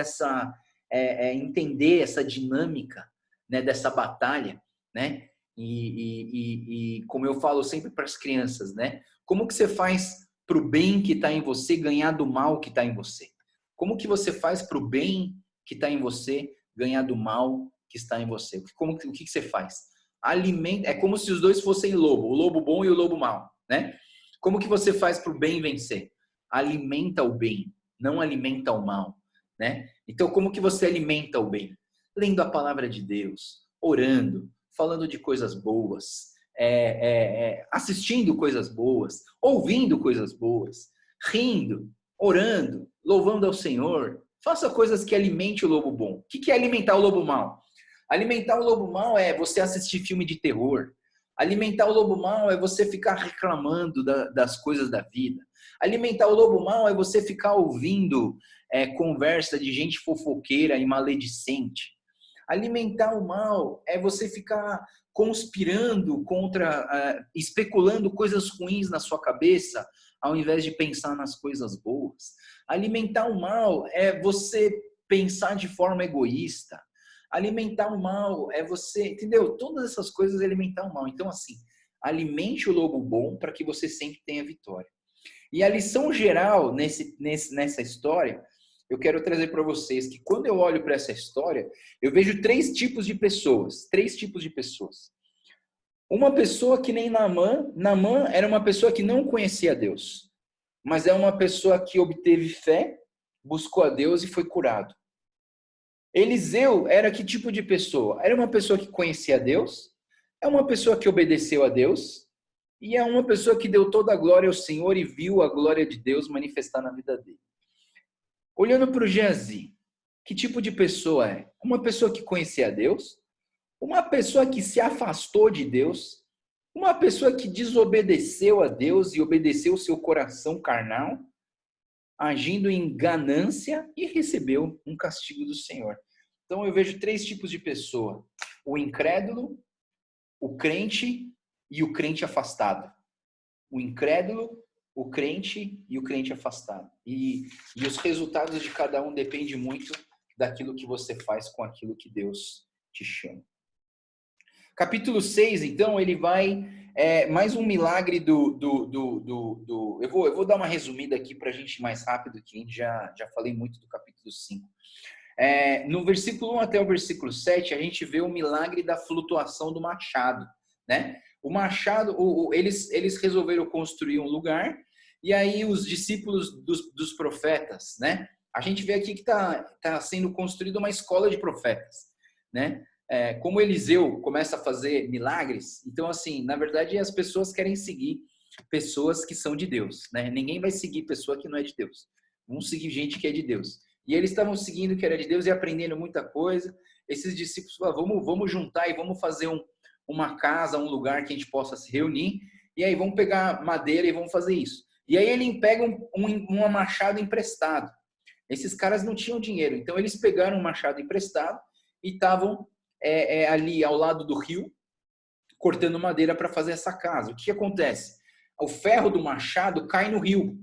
entender essa dinâmica, né, dessa batalha, né? E como eu falo sempre para as crianças, né? Como que você faz para o bem que está em você ganhar do mal que está em você? Como que você faz para o bem que está em você ganhar do mal que está em você? O que você faz? Alimenta, é como se os dois fossem lobo, o lobo bom e o lobo mau, né? Como que você faz para o bem vencer? Alimenta o bem, não alimenta o mal, né? Então, como que você alimenta o bem? Lendo a palavra de Deus, orando, falando de coisas boas, assistindo coisas boas, ouvindo coisas boas, rindo, orando, louvando ao Senhor. Faça coisas que alimente o lobo bom. O que é alimentar o lobo mau? Alimentar o lobo mau é você assistir filme de terror. Alimentar o lobo mau é você ficar reclamando das coisas da vida. Alimentar o lobo mau é você ficar ouvindo conversa de gente fofoqueira e maledicente. Alimentar o mal é você ficar conspirando contra, especulando coisas ruins na sua cabeça, ao invés de pensar nas coisas boas. Alimentar o mal é você pensar de forma egoísta. Alimentar o mal é você, entendeu? Todas essas coisas é alimentar o mal. Então, assim, alimente o lobo bom para que você sempre tenha vitória. E a lição geral nessa história, eu quero trazer para vocês que quando eu olho para essa história, eu vejo três tipos de pessoas. Uma pessoa que nem Naamã. Naamã era uma pessoa que não conhecia Deus, mas é uma pessoa que obteve fé, buscou a Deus e foi curado. Eliseu era que tipo de pessoa? Era uma pessoa que conhecia Deus, é uma pessoa que obedeceu a Deus e é uma pessoa que deu toda a glória ao Senhor e viu a glória de Deus manifestar na vida dele. Olhando para o Geazi, que tipo de pessoa é? Uma pessoa que conhecia Deus, uma pessoa que se afastou de Deus, uma pessoa que desobedeceu a Deus e obedeceu o seu coração carnal, agindo em ganância e recebeu um castigo do Senhor. Então eu vejo três tipos de pessoa: o incrédulo, o crente e o crente afastado. O incrédulo, o crente e o crente afastado. E os resultados de cada um dependem muito daquilo que você faz com aquilo que Deus te chama. Capítulo 6, então, ele vai... mais um milagre eu vou dar uma resumida aqui para a gente ir mais rápido, que a gente já falei muito do capítulo 5. No versículo 1 até o versículo 7, a gente vê o milagre da flutuação do machado, né? O machado, eles resolveram construir um lugar, e aí os discípulos dos profetas, né? A gente vê aqui que está sendo construída uma escola de profetas, né? Como Eliseu começa a fazer milagres, então, assim, na verdade, as pessoas querem seguir pessoas que são de Deus, né? Ninguém vai seguir pessoa que não é de Deus. Vamos seguir gente que é de Deus. E eles estavam seguindo que era de Deus e aprendendo muita coisa. Esses discípulos falaram, vamos juntar e vamos fazer uma casa, um lugar que a gente possa se reunir. E aí vamos pegar madeira e vamos fazer isso. E aí ele pega um machado emprestado. Esses caras não tinham dinheiro, então eles pegaram um machado emprestado e estavam ali ao lado do rio, cortando madeira para fazer essa casa. O que acontece? O ferro do machado cai no rio.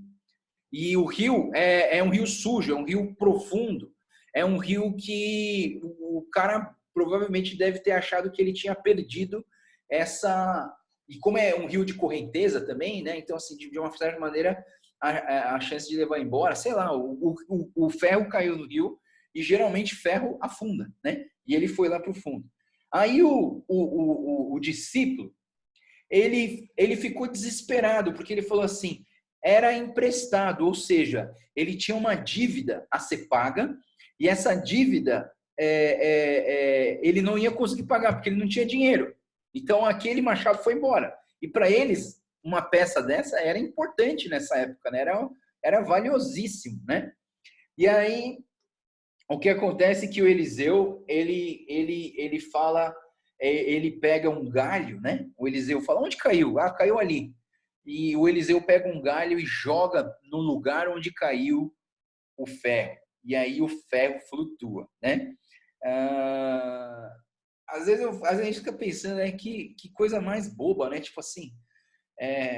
E o rio é um rio sujo, é um rio profundo, é um rio que o cara provavelmente deve ter achado que ele tinha perdido essa... E como é um rio de correnteza também, né? Então, assim, de uma certa maneira, a chance de levar embora, sei lá, o ferro caiu no rio e geralmente ferro afunda, né? E ele foi lá para o fundo. Aí o discípulo, ele ficou desesperado, porque ele falou assim, era emprestado, ou seja, ele tinha uma dívida a ser paga, e essa dívida ele não ia conseguir pagar, porque ele não tinha dinheiro. Então, aquele machado foi embora. E para eles, uma peça dessa era importante nessa época, né? Era valiosíssimo, né? E aí, o que acontece é que o Eliseu, ele fala, ele pega um galho, né? O Eliseu fala, onde caiu? Ah, caiu ali. E o Eliseu pega um galho e joga no lugar onde caiu o ferro. E aí o ferro flutua, né? Às vezes a gente fica pensando, né, que coisa mais boba, né? Tipo assim,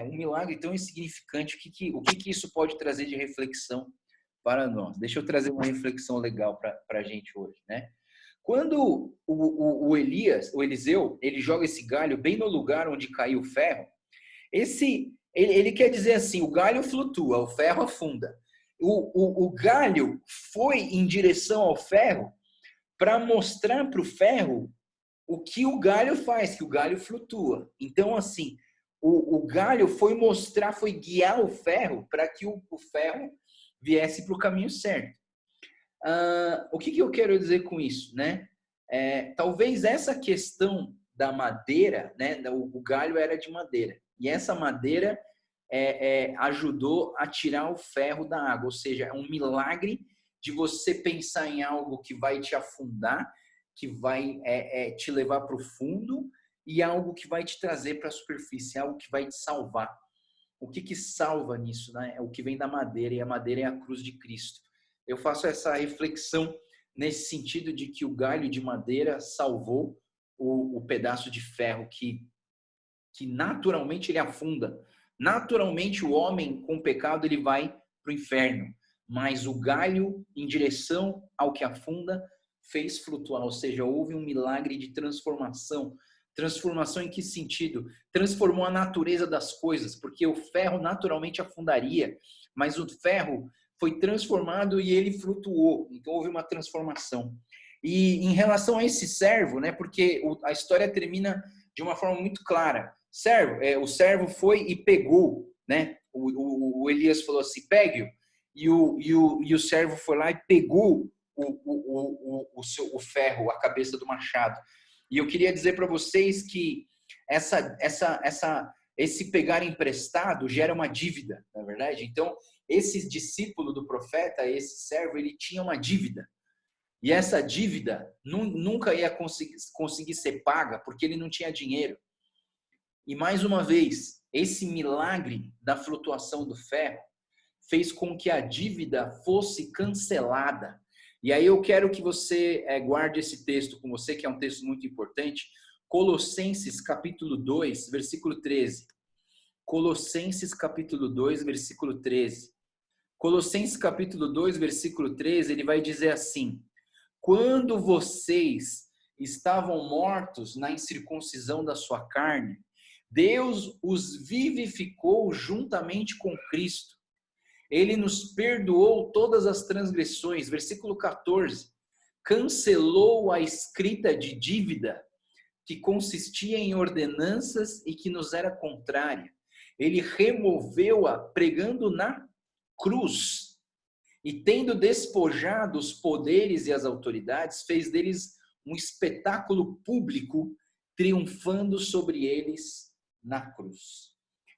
um milagre tão insignificante, o que isso pode trazer de reflexão para nós. Deixa eu trazer uma reflexão legal para a gente hoje, né? Quando o Eliseu, ele joga esse galho bem no lugar onde caiu o ferro, ele quer dizer assim, o galho flutua, o ferro afunda. O galho foi em direção ao ferro para mostrar para o ferro o que o galho faz, que o galho flutua. Então, assim, o galho foi mostrar, foi guiar o ferro para que o ferro viesse para o caminho certo. O que eu quero dizer com isso, né? Talvez essa questão da madeira, né? O galho era de madeira e essa madeira ajudou a tirar o ferro da água, ou seja, é um milagre de você pensar em algo que vai te afundar, que vai te levar para o fundo e algo que vai te trazer para a superfície, algo que vai te salvar. O que salva nisso, né? É o que vem da madeira, e a madeira é a cruz de Cristo. Eu faço essa reflexão nesse sentido de que o galho de madeira salvou o pedaço de ferro que naturalmente ele afunda. Naturalmente o homem com pecado ele vai para o inferno, mas o galho em direção ao que afunda fez flutuar, ou seja, houve um milagre de transformação. Transformação em que sentido? Transformou a natureza das coisas, porque o ferro naturalmente afundaria, mas o ferro foi transformado e ele flutuou. Então houve uma transformação. E em relação a esse servo, né, porque a história termina de uma forma muito clara. O servo foi e pegou, né? O Elias falou assim, pegue-o. E o servo foi lá e pegou o ferro, a cabeça do machado. E eu queria dizer para vocês que esse pegar emprestado gera uma dívida, não é verdade? Então, esse discípulo do profeta, esse servo, ele tinha uma dívida. E essa dívida nunca ia conseguir ser paga porque ele não tinha dinheiro. E mais uma vez, esse milagre da flutuação do ferro fez com que a dívida fosse cancelada. E aí eu quero que você guarde esse texto com você, que é um texto muito importante. Colossenses capítulo 2, versículo 13. Colossenses capítulo 2, versículo 13. Colossenses capítulo 2, versículo 13, ele vai dizer assim: quando vocês estavam mortos na incircuncisão da sua carne, Deus os vivificou juntamente com Cristo. Ele nos perdoou todas as transgressões. Versículo 14. Cancelou a escrita de dívida que consistia em ordenanças e que nos era contrária. Ele removeu-a pregando na cruz. E tendo despojado os poderes e as autoridades, fez deles um espetáculo público, triunfando sobre eles na cruz.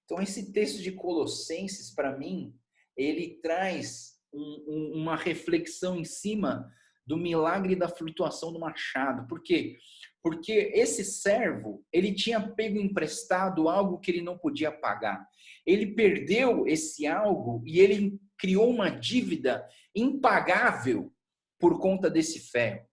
Então, esse texto de Colossenses, para mim, ele traz uma reflexão em cima do milagre da flutuação do machado. Por quê? Porque esse servo, ele tinha pego emprestado algo que ele não podia pagar. Ele perdeu esse algo e ele criou uma dívida impagável por conta desse ferro.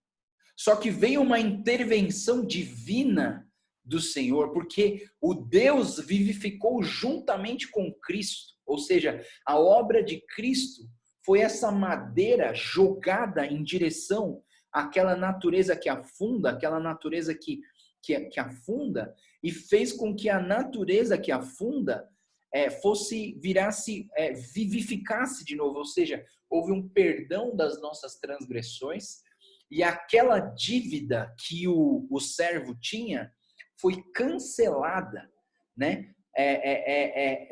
Só que veio uma intervenção divina do Senhor, porque o Deus vivificou juntamente com Cristo, ou seja, a obra de Cristo foi essa madeira jogada em direção àquela natureza que afunda, aquela natureza que afunda, e fez com que a natureza que afunda vivificasse de novo, ou seja, houve um perdão das nossas transgressões, e aquela dívida que o servo tinha foi cancelada, né?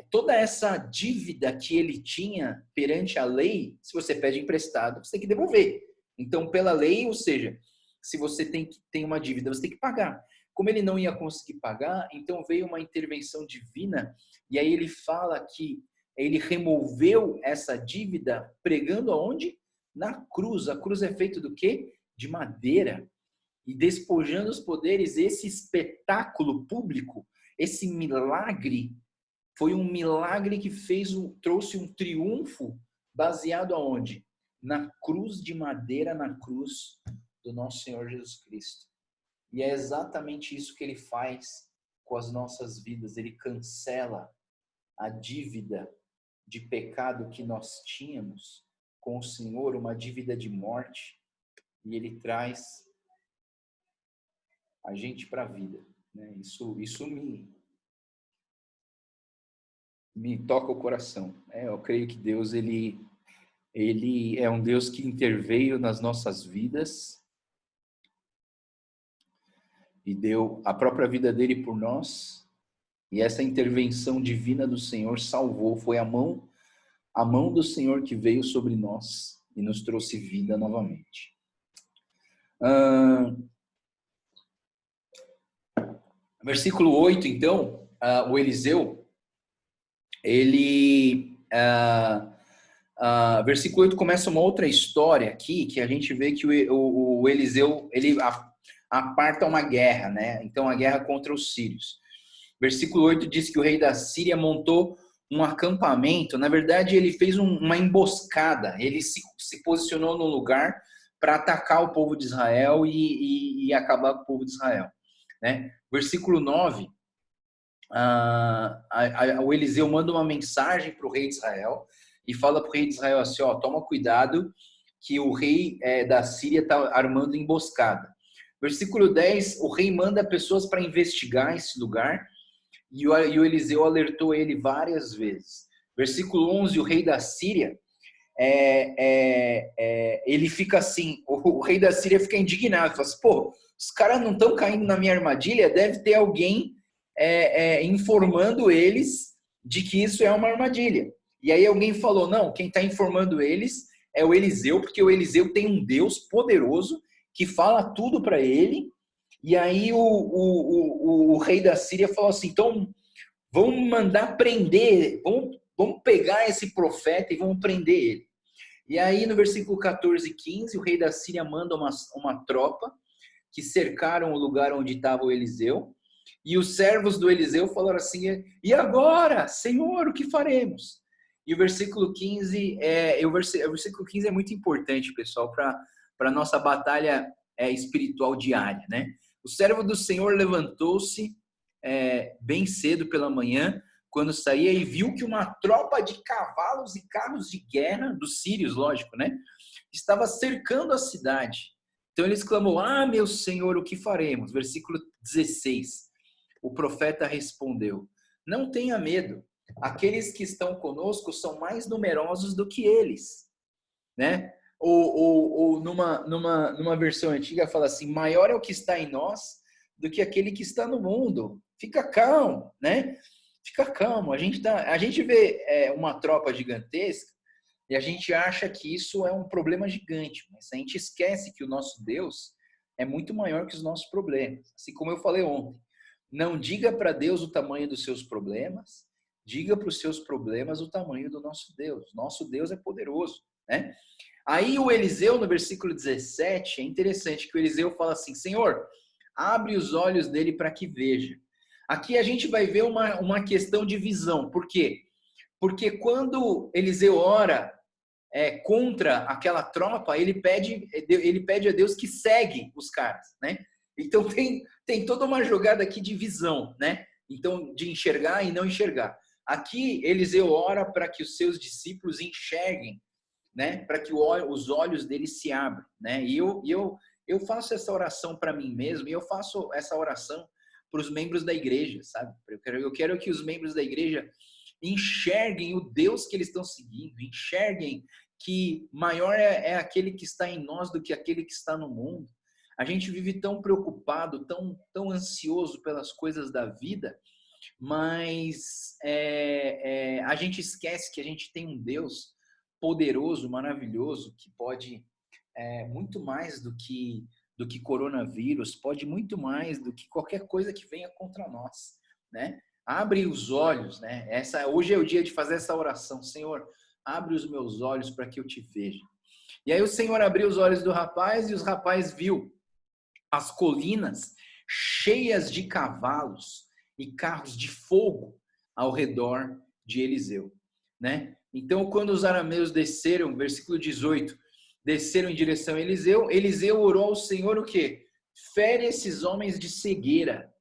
Toda essa dívida que ele tinha perante a lei, se você pede emprestado, você tem que devolver. Então, pela lei, ou seja, se você tem uma dívida, você tem que pagar. Como ele não ia conseguir pagar, então veio uma intervenção divina, e aí ele fala que ele removeu essa dívida pregando aonde? Na cruz. A cruz é feita do quê? De madeira. E despojando os poderes, esse espetáculo público, esse milagre, foi um milagre que trouxe um triunfo baseado aonde? Na cruz de madeira, na cruz do nosso Senhor Jesus Cristo. E é exatamente isso que ele faz com as nossas vidas. Ele cancela a dívida de pecado que nós tínhamos com o Senhor uma dívida de morte e Ele traz a gente para a vida, né? Isso me toca o coração. Eu creio que Deus ele é um Deus que interveio nas nossas vidas e deu a própria vida dele por nós. E essa intervenção divina do Senhor salvou. Foi a mão do Senhor que veio sobre nós e nos trouxe vida novamente. Versículo 8, então, o Eliseu, ele... versículo 8 começa uma outra história aqui, que a gente vê que o Eliseu, ele aparta uma guerra, né? Então, a guerra contra os sírios. Versículo 8 diz que o rei da Síria montou um acampamento. Na verdade, ele fez uma emboscada. Ele se posicionou num lugar para atacar o povo de Israel e acabar com o povo de Israel, né? Versículo 9, o Eliseu manda uma mensagem para o rei de Israel e fala para o rei de Israel assim, toma cuidado que o rei da Síria está armando emboscada. Versículo 10, o rei manda pessoas para investigar esse lugar e o Eliseu alertou ele várias vezes. Versículo 11, o rei da Síria, ele fica assim, o rei da Síria fica indignado, fala assim, os caras não estão caindo na minha armadilha, deve ter alguém informando eles de que isso é uma armadilha. E aí alguém falou, não, quem está informando eles é o Eliseu, porque o Eliseu tem um Deus poderoso que fala tudo para ele. E aí o rei da Síria falou assim, então vamos mandar prender, vamos pegar esse profeta e vamos prender ele. E aí no versículo 14 e 15, o rei da Síria manda uma tropa que cercaram o lugar onde estava o Eliseu. E os servos do Eliseu falaram assim, e agora, Senhor, o que faremos? E o versículo 15 é muito importante, pessoal, para a nossa batalha espiritual diária, né? O servo do Senhor levantou-se bem cedo pela manhã, quando saía, e viu que uma tropa de cavalos e carros de guerra, dos sírios, lógico, né? Estava cercando a cidade. Então ele exclamou, meu Senhor, o que faremos? Versículo 16. O profeta respondeu, não tenha medo, aqueles que estão conosco são mais numerosos do que eles, né? Ou numa versão antiga fala assim, maior é o que está em nós do que aquele que está no mundo. Fica calmo, né? Fica calmo. A gente vê uma tropa gigantesca e a gente acha que isso é um problema gigante, mas a gente esquece que o nosso Deus é muito maior que os nossos problemas. Assim como eu falei ontem, não diga para Deus o tamanho dos seus problemas, diga para os seus problemas o tamanho do nosso Deus. Nosso Deus é poderoso, né? Aí o Eliseu, no versículo 17, é interessante que o Eliseu fala assim, Senhor, abre os olhos dele para que veja. Aqui a gente vai ver uma questão de visão. Por quê? Porque quando Eliseu ora contra aquela tropa, ele pede a Deus que segue os caras, né? Então tem toda uma jogada aqui de visão, né? Então, de enxergar e não enxergar. Aqui, Eliseu ora para que os seus discípulos enxerguem, né? Para que os olhos deles se abram, né? E eu faço essa oração para mim mesmo, e eu faço essa oração para os membros da igreja, sabe? Eu quero que os membros da igreja enxerguem o Deus que eles estão seguindo, enxerguem que maior é aquele que está em nós do que aquele que está no mundo. A gente vive tão preocupado, tão ansioso pelas coisas da vida, mas a gente esquece que a gente tem um Deus poderoso, maravilhoso, que pode muito mais do que coronavírus, pode muito mais do que qualquer coisa que venha contra nós, né? Abre os olhos, né? Hoje é o dia de fazer essa oração. Senhor, abre os meus olhos para que eu te veja. E aí o Senhor abriu os olhos do rapaz e o rapaz viu as colinas cheias de cavalos e carros de fogo ao redor de Eliseu, né? Então, quando os arameus desceram, versículo 18, desceram em direção a Eliseu, Eliseu orou ao Senhor o quê? Fere esses homens de cegueira.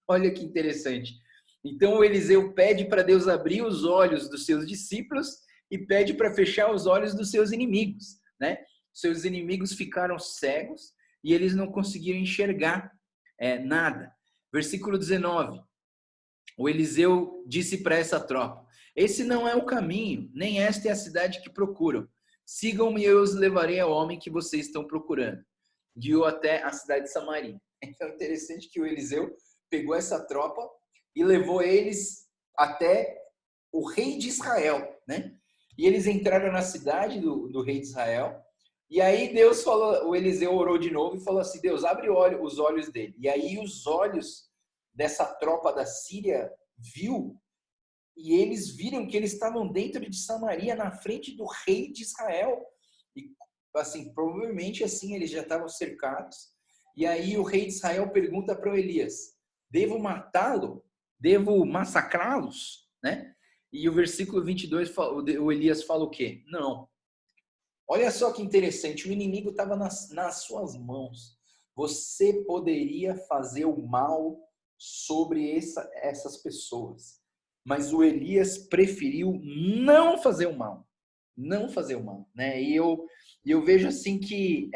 Olha que interessante. Então, o Eliseu pede para Deus abrir os olhos dos seus discípulos e pede para fechar os olhos dos seus inimigos, né? Seus inimigos ficaram cegos e eles não conseguiram enxergar nada. Versículo 19. O Eliseu disse para essa tropa: esse não é o caminho, nem esta é a cidade que procuram. Sigam-me e eu os levarei ao homem que vocês estão procurando. Guiou até a cidade de Samaria. Então é interessante que o Eliseu pegou essa tropa e levou eles até o rei de Israel, né? E eles entraram na cidade do rei de Israel. E aí Deus falou, o Eliseu orou de novo e falou assim: Deus, abre os olhos dele. E aí os olhos dessa tropa da Síria viu, e eles viram que eles estavam dentro de Samaria, na frente do rei de Israel. E assim, provavelmente assim eles já estavam cercados. E aí o rei de Israel pergunta para o Elias: devo matá-lo? Devo massacrá-los? Né? E o versículo 22, o Elias fala o quê? Não. Olha só que interessante, o inimigo estava nas suas mãos. Você poderia fazer o mal sobre essas pessoas. Mas o Elias preferiu não fazer o mal. Não fazer o mal. Né? E eu vejo assim que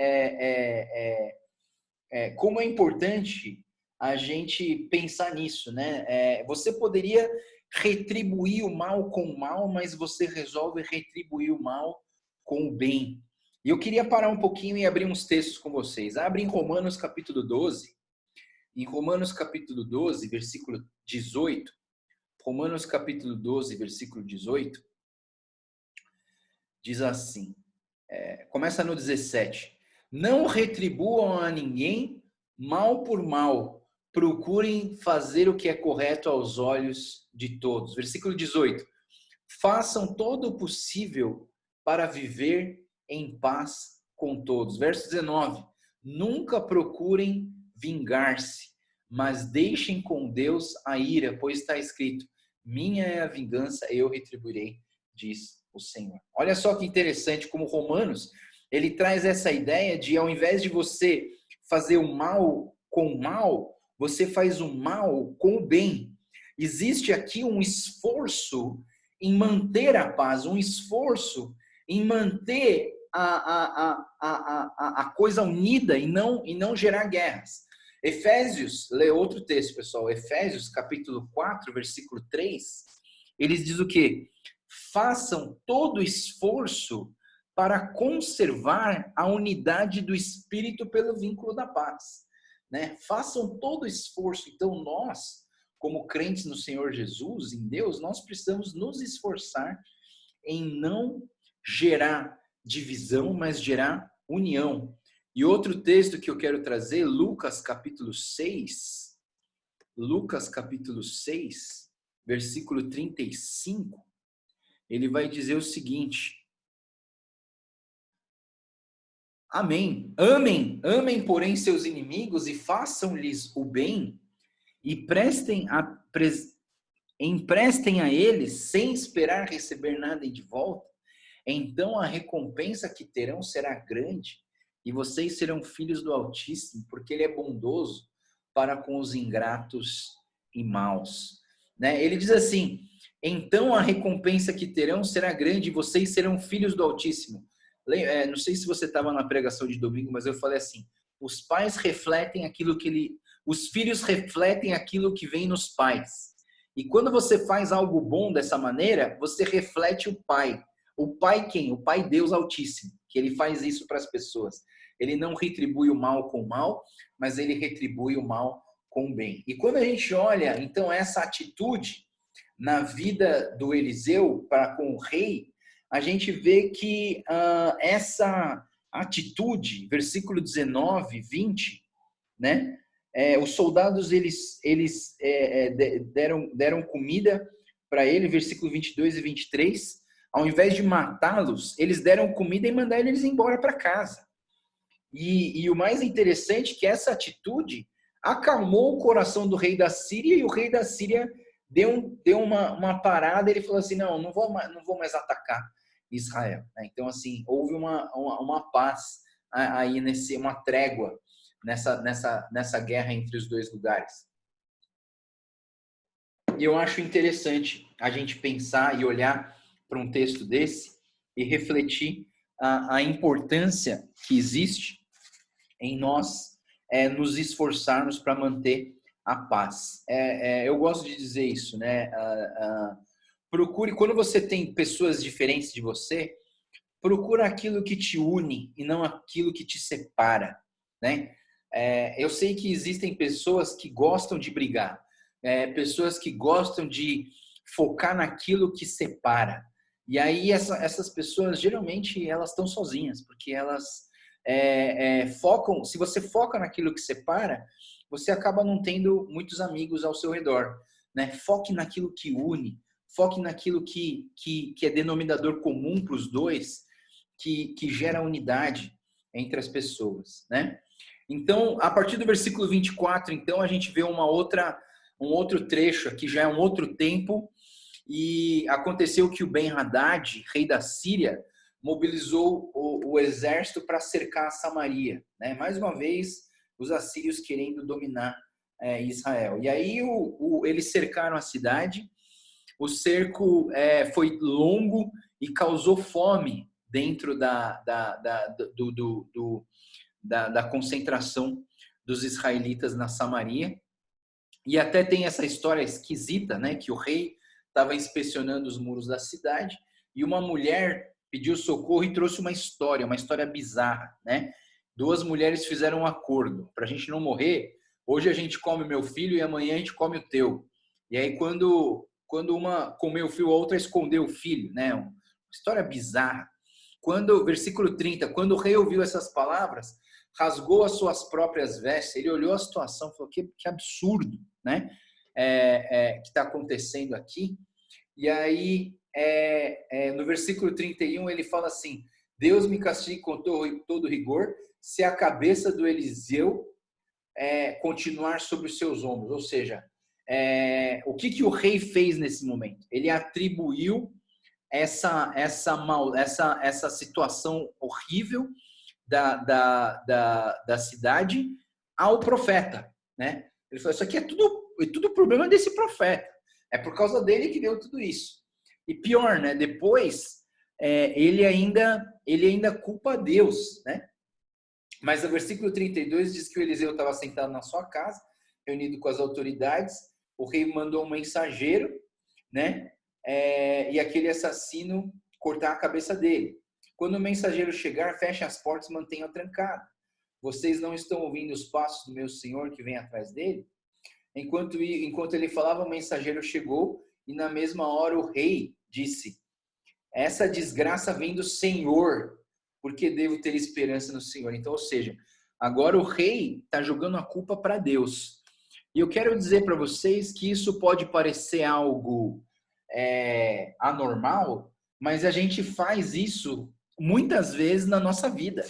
como é importante a gente pensar nisso. Né? Você poderia retribuir o mal com o mal, mas você resolve retribuir o mal com o bem. E eu queria parar um pouquinho e abrir uns textos com vocês. Abre em Romanos capítulo 12. Em Romanos capítulo 12, versículo 18. Romanos capítulo 12, versículo 18. Diz assim. Começa no 17. Não retribuam a ninguém mal por mal. Procurem fazer o que é correto aos olhos de todos. Versículo 18. Façam todo o possível para viver em paz com todos. Verso 19. Nunca procurem vingar-se, mas deixem com Deus a ira, pois está escrito: minha é a vingança, eu retribuirei, diz o Senhor. Olha só que interessante como Romanos, ele traz essa ideia de, ao invés de você fazer o mal com o mal, você faz o mal com o bem. Existe aqui um esforço em manter a paz, um esforço em manter a coisa unida e não gerar guerras. Efésios, lê outro texto, pessoal. Efésios, capítulo 4, versículo 3. Eles dizem o quê? Façam todo esforço para conservar a unidade do Espírito pelo vínculo da paz. Né? Façam todo esforço. Então, nós, como crentes no Senhor Jesus, em Deus, nós precisamos nos esforçar em não gerar divisão, mas gerar união. E outro texto que eu quero trazer, Lucas capítulo 6, Lucas capítulo 6, versículo 35, ele vai dizer o seguinte: amém. Amem, porém, seus inimigos e façam-lhes o bem e emprestem a eles sem esperar receber nada de volta. Então a recompensa que terão será grande e vocês serão filhos do Altíssimo, porque Ele é bondoso para com os ingratos e maus. Né? Ele diz assim: então a recompensa que terão será grande e vocês serão filhos do Altíssimo. Não sei se você estava na pregação de domingo, mas eu falei assim: os pais refletem aquilo os filhos refletem aquilo que vem nos pais. E quando você faz algo bom dessa maneira, você reflete o Pai. O Pai quem? O Pai Deus Altíssimo, que Ele faz isso para as pessoas. Ele não retribui o mal com o mal, mas Ele retribui o mal com o bem. E quando a gente olha, então, essa atitude na vida do Eliseu para com o rei, a gente vê que essa atitude, versículo 19, 20, né? Os soldados, eles deram comida para ele, versículo 22 e 23. Ao invés de matá-los, eles deram comida e mandaram eles embora para casa. E o mais interessante é que essa atitude acalmou o coração do rei da Síria, e o rei da Síria deu uma parada. Ele falou assim: não vou mais atacar Israel. Então, assim, houve uma paz aí, uma trégua nessa guerra entre os dois lugares. E eu acho interessante a gente pensar e olhar para um texto desse e refletir a importância que existe em nós nos esforçarmos para manter a paz. Eu gosto de dizer isso, né? Procure, quando você tem pessoas diferentes de você, procura aquilo que te une e não aquilo que te separa, né? Eu sei que existem pessoas que gostam de brigar, pessoas que gostam de focar naquilo que separa. E aí essas pessoas, geralmente, elas estão sozinhas, porque elas focam, se você foca naquilo que separa, você acaba não tendo muitos amigos ao seu redor, né? Foque naquilo que une, foque naquilo que é denominador comum para os dois, que gera unidade entre as pessoas, né? Então, a partir do versículo 24, então, a gente vê um outro trecho aqui, já é um outro tempo, e aconteceu que o Ben-Hadad, rei da Síria, mobilizou o exército para cercar Samaria, né? Mais uma vez, os assírios querendo dominar Israel. E aí eles cercaram a cidade, o cerco foi longo e causou fome dentro da concentração dos israelitas na Samaria. E até tem essa história esquisita, né, que o rei estava inspecionando os muros da cidade e uma mulher pediu socorro e trouxe uma história bizarra, né? Duas mulheres fizeram um acordo: para a gente não morrer, hoje a gente come o meu filho e amanhã a gente come o teu. E aí quando uma comeu o filho, a outra escondeu o filho, né? Uma história bizarra. Versículo 30, quando o rei ouviu essas palavras, rasgou as suas próprias vestes, ele olhou a situação e falou: que absurdo, né? Que está acontecendo aqui. E aí, no versículo 31, ele fala assim: Deus me castigue com todo rigor se a cabeça do Eliseu continuar sobre os seus ombros. Ou seja, o que o rei fez nesse momento? Ele atribuiu essa situação horrível da cidade ao profeta, né? Ele falou: isso aqui é tudo problema desse profeta. É por causa dele que deu tudo isso. E pior, né? Depois, ele ainda culpa Deus, né? Mas o versículo 32 diz que o Eliseu estava sentado na sua casa, reunido com as autoridades. O rei mandou um mensageiro, né? E aquele assassino cortar a cabeça dele. Quando o mensageiro chegar, feche as portas e mantenha trancado. Vocês não estão ouvindo os passos do meu senhor que vem atrás dele? Enquanto ele falava, o mensageiro chegou e na mesma hora o rei disse: essa desgraça vem do Senhor, porque devo ter esperança no Senhor. Então, ou seja, agora o rei está jogando a culpa para Deus. E eu quero dizer para vocês que isso pode parecer algo anormal, mas a gente faz isso muitas vezes na nossa vida.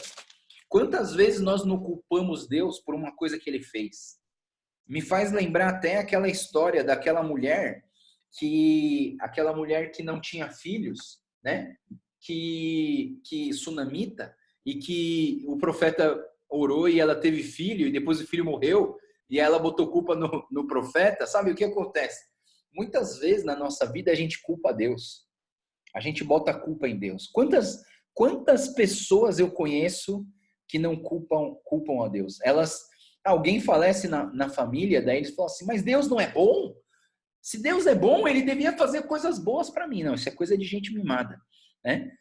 Quantas vezes nós não culpamos Deus por uma coisa que ele fez? Me faz lembrar até aquela história daquela mulher que não tinha filhos, né? Que sunamita, e que o profeta orou e ela teve filho e depois o filho morreu e ela botou culpa no profeta. Sabe o que acontece? Muitas vezes na nossa vida a gente culpa Deus. A gente bota a culpa em Deus. Quantas pessoas eu conheço que não culpam a Deus? Alguém falece na família, daí eles falam assim: mas Deus não é bom? Se Deus é bom, ele devia fazer coisas boas para mim. Não, isso é coisa de gente mimada, né?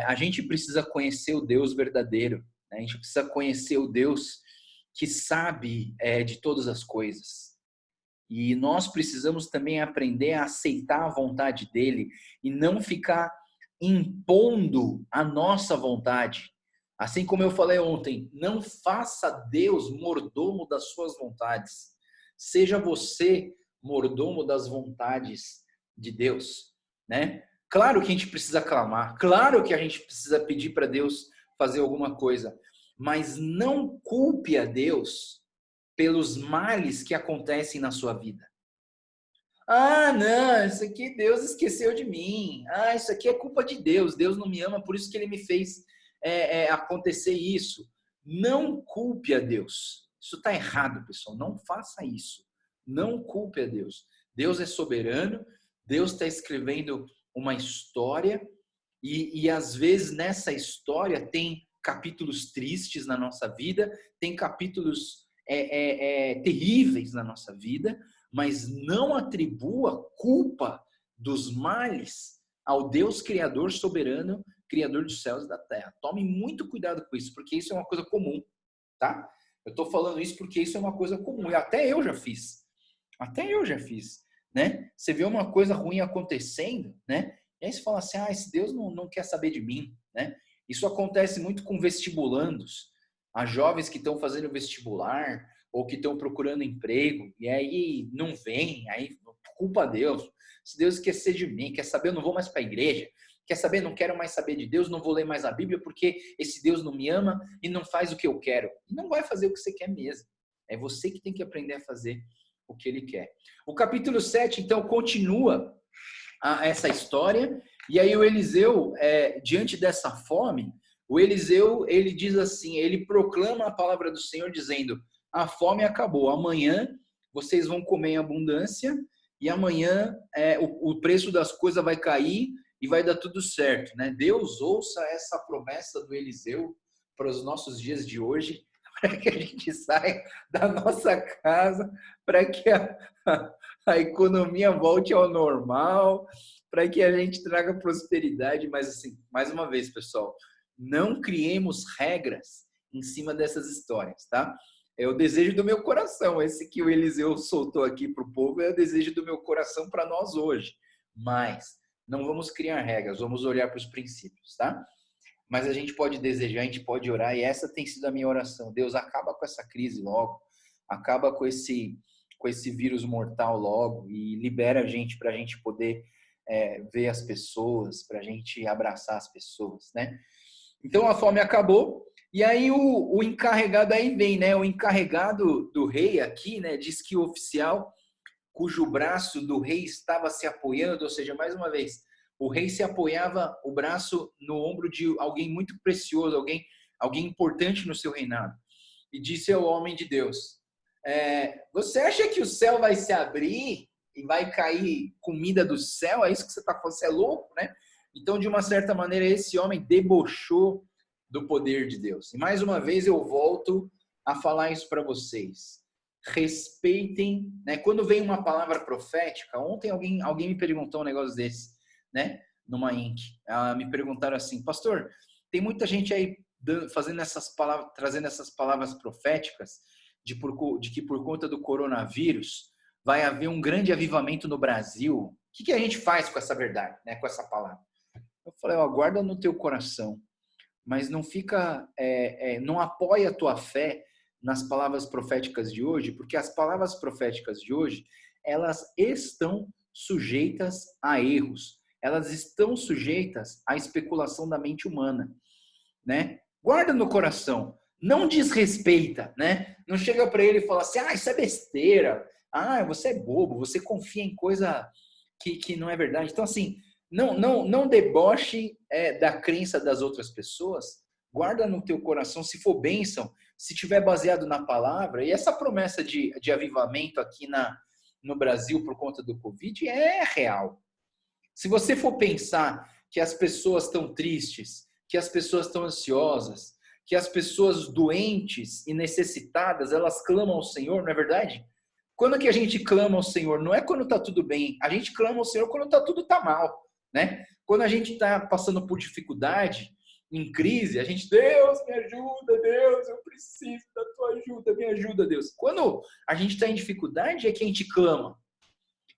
A gente precisa conhecer o Deus verdadeiro, né? A gente precisa conhecer o Deus que sabe de todas as coisas. E nós precisamos também aprender a aceitar a vontade dele e não ficar impondo a nossa vontade. Assim como eu falei ontem, não faça Deus mordomo das suas vontades. Seja você mordomo das vontades de Deus, né? Claro que a gente precisa clamar, claro que a gente precisa pedir para Deus fazer alguma coisa, mas não culpe a Deus pelos males que acontecem na sua vida. Ah, não, isso aqui Deus esqueceu de mim. Ah, isso aqui é culpa de Deus. Deus não me ama, por isso que ele me fez acontecer isso. Não culpe a Deus. Isso está errado, pessoal. Não faça isso. Não culpe a Deus. Deus é soberano. Deus está escrevendo uma história e às vezes nessa história tem capítulos tristes na nossa vida, tem capítulos terríveis na nossa vida, mas não atribua culpa dos males ao Deus Criador soberano, Criador dos céus e da terra. Tome muito cuidado com isso, porque isso é uma coisa comum, tá? Eu estou falando isso porque isso é uma coisa comum, e até eu já fiz, né? Você vê uma coisa ruim acontecendo, né? E aí você fala assim, esse Deus não quer saber de mim, né? Isso acontece muito com vestibulandos, as jovens que estão fazendo vestibular ou que estão procurando emprego e aí não vem, aí culpa Deus. Se Deus esquecer de mim, quer saber, eu não vou mais para a igreja, quer saber, não quero mais saber de Deus, não vou ler mais a Bíblia porque esse Deus não me ama e não faz o que eu quero. E não vai fazer o que você quer mesmo. É você que tem que aprender a fazer o que ele quer. O capítulo 7, então, continua essa história. E aí o Eliseu, diante dessa fome, o Eliseu, ele diz assim, ele proclama a palavra do Senhor dizendo, a fome acabou, amanhã vocês vão comer em abundância e amanhã o preço das coisas vai cair e vai dar tudo certo, né? Deus ouça essa promessa do Eliseu para os nossos dias de hoje, para que a gente saia da nossa casa, para que a economia volte ao normal, para que a gente traga prosperidade. Mas assim, mais uma vez, pessoal, não criemos regras em cima dessas histórias, tá? É o desejo do meu coração. Esse que o Eliseu soltou aqui para o povo é o desejo do meu coração para nós hoje. Mas não vamos criar regras, vamos olhar para os princípios, tá? Mas a gente pode desejar, a gente pode orar, e essa tem sido a minha oração. Deus, acaba com essa crise logo, acaba com esse vírus mortal logo e libera a gente para a gente poder ver as pessoas, para a gente abraçar as pessoas, né? Então a fome acabou. E aí o encarregado aí vem, né? O encarregado do rei aqui, né? Diz que o oficial cujo braço do rei estava se apoiando, ou seja, mais uma vez, o rei se apoiava o braço no ombro de alguém muito precioso, alguém importante no seu reinado. E disse ao homem de Deus, você acha que o céu vai se abrir e vai cair comida do céu? É isso que você está falando? Você é louco, né? Então, de uma certa maneira, esse homem debochou do poder de Deus. E mais uma vez eu volto a falar isso para vocês. Respeitem, né? Quando vem uma palavra profética, ontem alguém me perguntou um negócio desse, né? Numa Inc. Me perguntaram assim, pastor, tem muita gente aí fazendo essas palavras, trazendo essas palavras proféticas de que por conta do coronavírus vai haver um grande avivamento no Brasil. O que a gente faz com essa verdade, né? Com essa palavra? Eu falei, guarda no teu coração, mas não fica, não apoia a tua fé nas palavras proféticas de hoje, porque as palavras proféticas de hoje, elas estão sujeitas a erros, elas estão sujeitas à especulação da mente humana, né? Guarda no coração, não desrespeita, né? Não chega para ele e fala assim, isso é besteira, você é bobo, você confia em coisa que não é verdade. Então, assim, não deboche da crença das outras pessoas, guarda no teu coração, se for bênção, se tiver baseado na palavra, e essa promessa de avivamento aqui no Brasil por conta do Covid é real. Se você for pensar que as pessoas estão tristes, que as pessoas estão ansiosas, que as pessoas doentes e necessitadas, elas clamam ao Senhor, não é verdade? Quando que a gente clama ao Senhor? Não é quando está tudo bem, a gente clama ao Senhor quando tudo está mal, né? Quando a gente está passando por dificuldade, em crise, a gente, Deus, me ajuda, Deus, eu preciso da tua ajuda, me ajuda, Deus. Quando a gente está em dificuldade, é que a gente clama.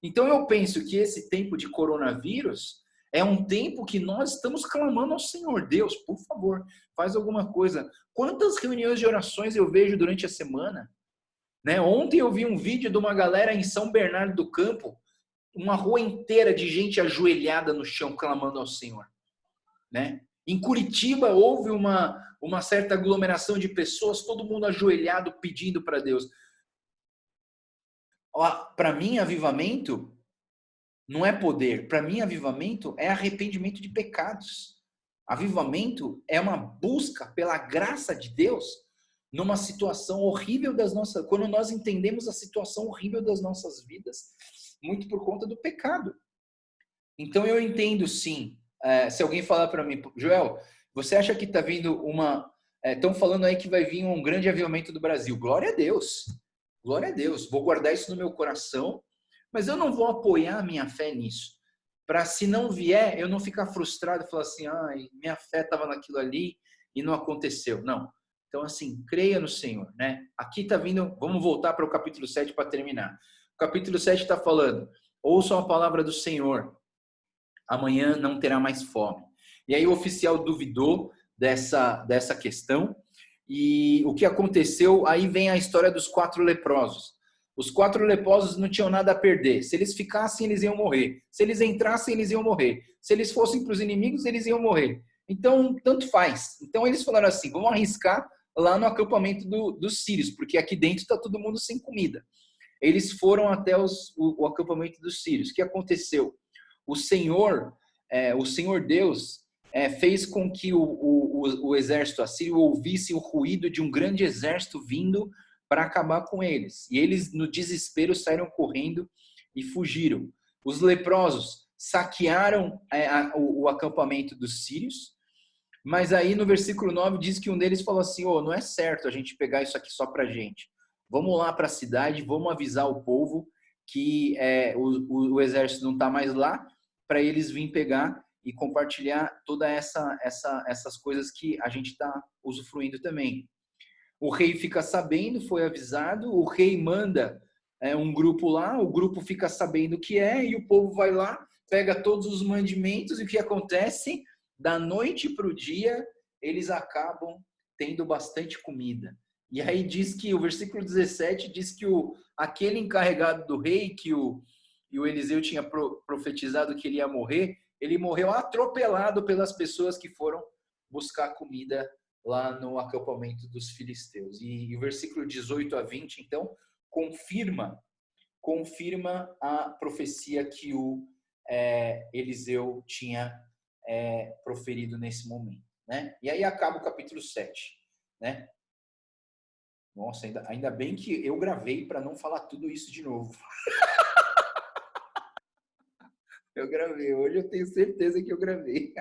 Então eu penso que esse tempo de coronavírus é um tempo que nós estamos clamando ao Senhor. Deus, por favor, faz alguma coisa. Quantas reuniões de orações eu vejo durante a semana? Né? Ontem eu vi um vídeo de uma galera em São Bernardo do Campo, uma rua inteira de gente ajoelhada no chão clamando ao Senhor, né? Em Curitiba houve uma certa aglomeração de pessoas, todo mundo ajoelhado pedindo para Deus. Para mim, avivamento não é poder. Para mim, avivamento é arrependimento de pecados. Avivamento é uma busca pela graça de Deus numa situação horrível das nossas... Quando nós entendemos a situação horrível das nossas vidas, muito por conta do pecado. Então eu entendo sim. Se alguém falar para mim, Joel, você acha que está vindo uma... Estão falando aí que vai vir um grande avivamento do Brasil. Glória a Deus. Glória a Deus. Vou guardar isso no meu coração, mas eu não vou apoiar a minha fé nisso. Para se não vier, eu não ficar frustrado e falar assim, minha fé estava naquilo ali e não aconteceu. Não. Então, assim, creia no Senhor, né? Aqui está vindo, vamos voltar para o capítulo 7 para terminar. O capítulo 7 está falando, ouçam a palavra do Senhor, amanhã não terá mais fome. E aí o oficial duvidou dessa questão, e o que aconteceu, aí vem a história dos 4 leprosos. Os 4 leprosos não tinham nada a perder. Se eles ficassem, eles iam morrer. Se eles entrassem, eles iam morrer. Se eles fossem para os inimigos, eles iam morrer. Então, tanto faz. Então, eles falaram assim, vamos arriscar lá no acampamento dos sírios, porque aqui dentro está todo mundo sem comida. Eles foram até o acampamento dos sírios. O que aconteceu? O Senhor Deus, fez com que o exército assírio ouvisse o ruído de um grande exército vindo para acabar com eles. E eles, no desespero, saíram correndo e fugiram. Os leprosos saquearam o acampamento dos sírios, mas aí no versículo 9 diz que um deles falou assim, não é certo a gente pegar isso aqui só para a gente. Vamos lá para a cidade, vamos avisar o povo que o exército não está mais lá, para eles virem pegar e compartilhar todas essas coisas que a gente está usufruindo também. O rei fica sabendo, foi avisado, o rei manda um grupo lá, o grupo fica sabendo o que é, e o povo vai lá, pega todos os mandimentos, e o que acontece? Da noite para o dia, eles acabam tendo bastante comida. E aí diz que, o versículo 17 diz que aquele encarregado do rei, que o Eliseu tinha profetizado que ele ia morrer, ele morreu atropelado pelas pessoas que foram buscar comida lá no acampamento dos filisteus. E o versículo 18 a 20, então, confirma a profecia que o Eliseu tinha proferido nesse momento, né? E aí acaba o capítulo 7, né? Nossa, ainda bem que eu gravei para não falar tudo isso de novo. Eu gravei, hoje eu tenho certeza que eu gravei.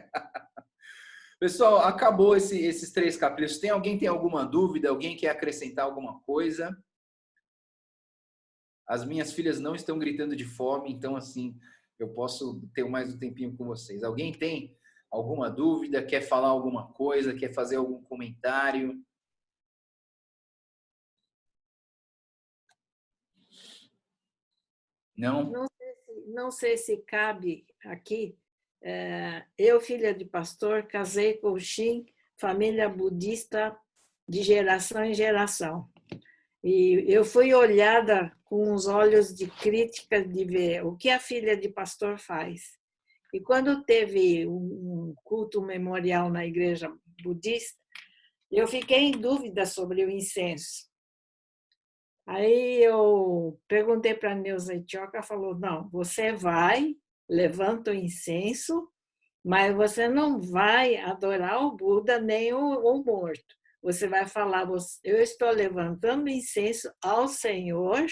Pessoal, acabou esses 3 capítulos. Alguém tem alguma dúvida? Alguém quer acrescentar alguma coisa? As minhas filhas não estão gritando de fome, então assim, eu posso ter mais um tempinho com vocês. Alguém tem alguma dúvida? Quer falar alguma coisa? Quer fazer algum comentário? Não? Não sei se cabe aqui. Eu, filha de pastor, casei com o Shin, família budista de geração em geração. E eu fui olhada com os olhos de crítica de ver o que a filha de pastor faz. E quando teve um culto memorial na igreja budista, eu fiquei em dúvida sobre o incenso. Aí eu perguntei para a Neuza Itioca, ela falou, não, você vai, levanta o incenso, mas você não vai adorar o Buda nem o morto. Você vai falar, eu estou levantando incenso ao Senhor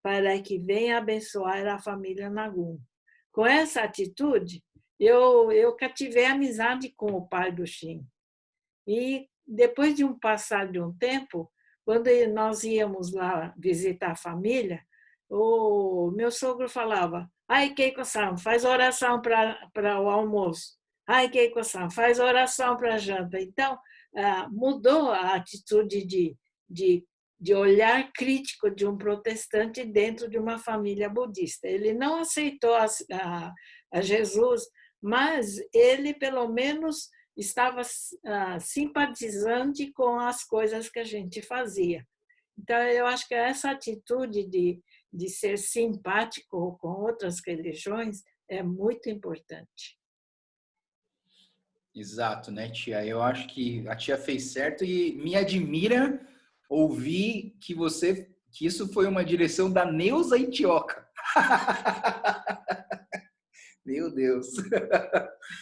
para que venha abençoar a família Nagum. Com essa atitude, eu cativei a amizade com o pai do Shin. E depois de passar de um tempo, quando nós íamos lá visitar a família, o meu sogro falava, ai, Keiko-san, faz oração para o almoço. Ai, Keiko-san, faz oração para a janta. Então, mudou a atitude de olhar crítico de um protestante dentro de uma família budista. Ele não aceitou a Jesus, mas ele, pelo menos, estava simpatizante com as coisas que a gente fazia. Então, eu acho que essa atitude de ser simpático com outras religiões é muito importante. Exato, né, tia? Eu acho que a tia fez certo e me admira ouvir que isso foi uma direção da Neuza Itioca. Meu Deus.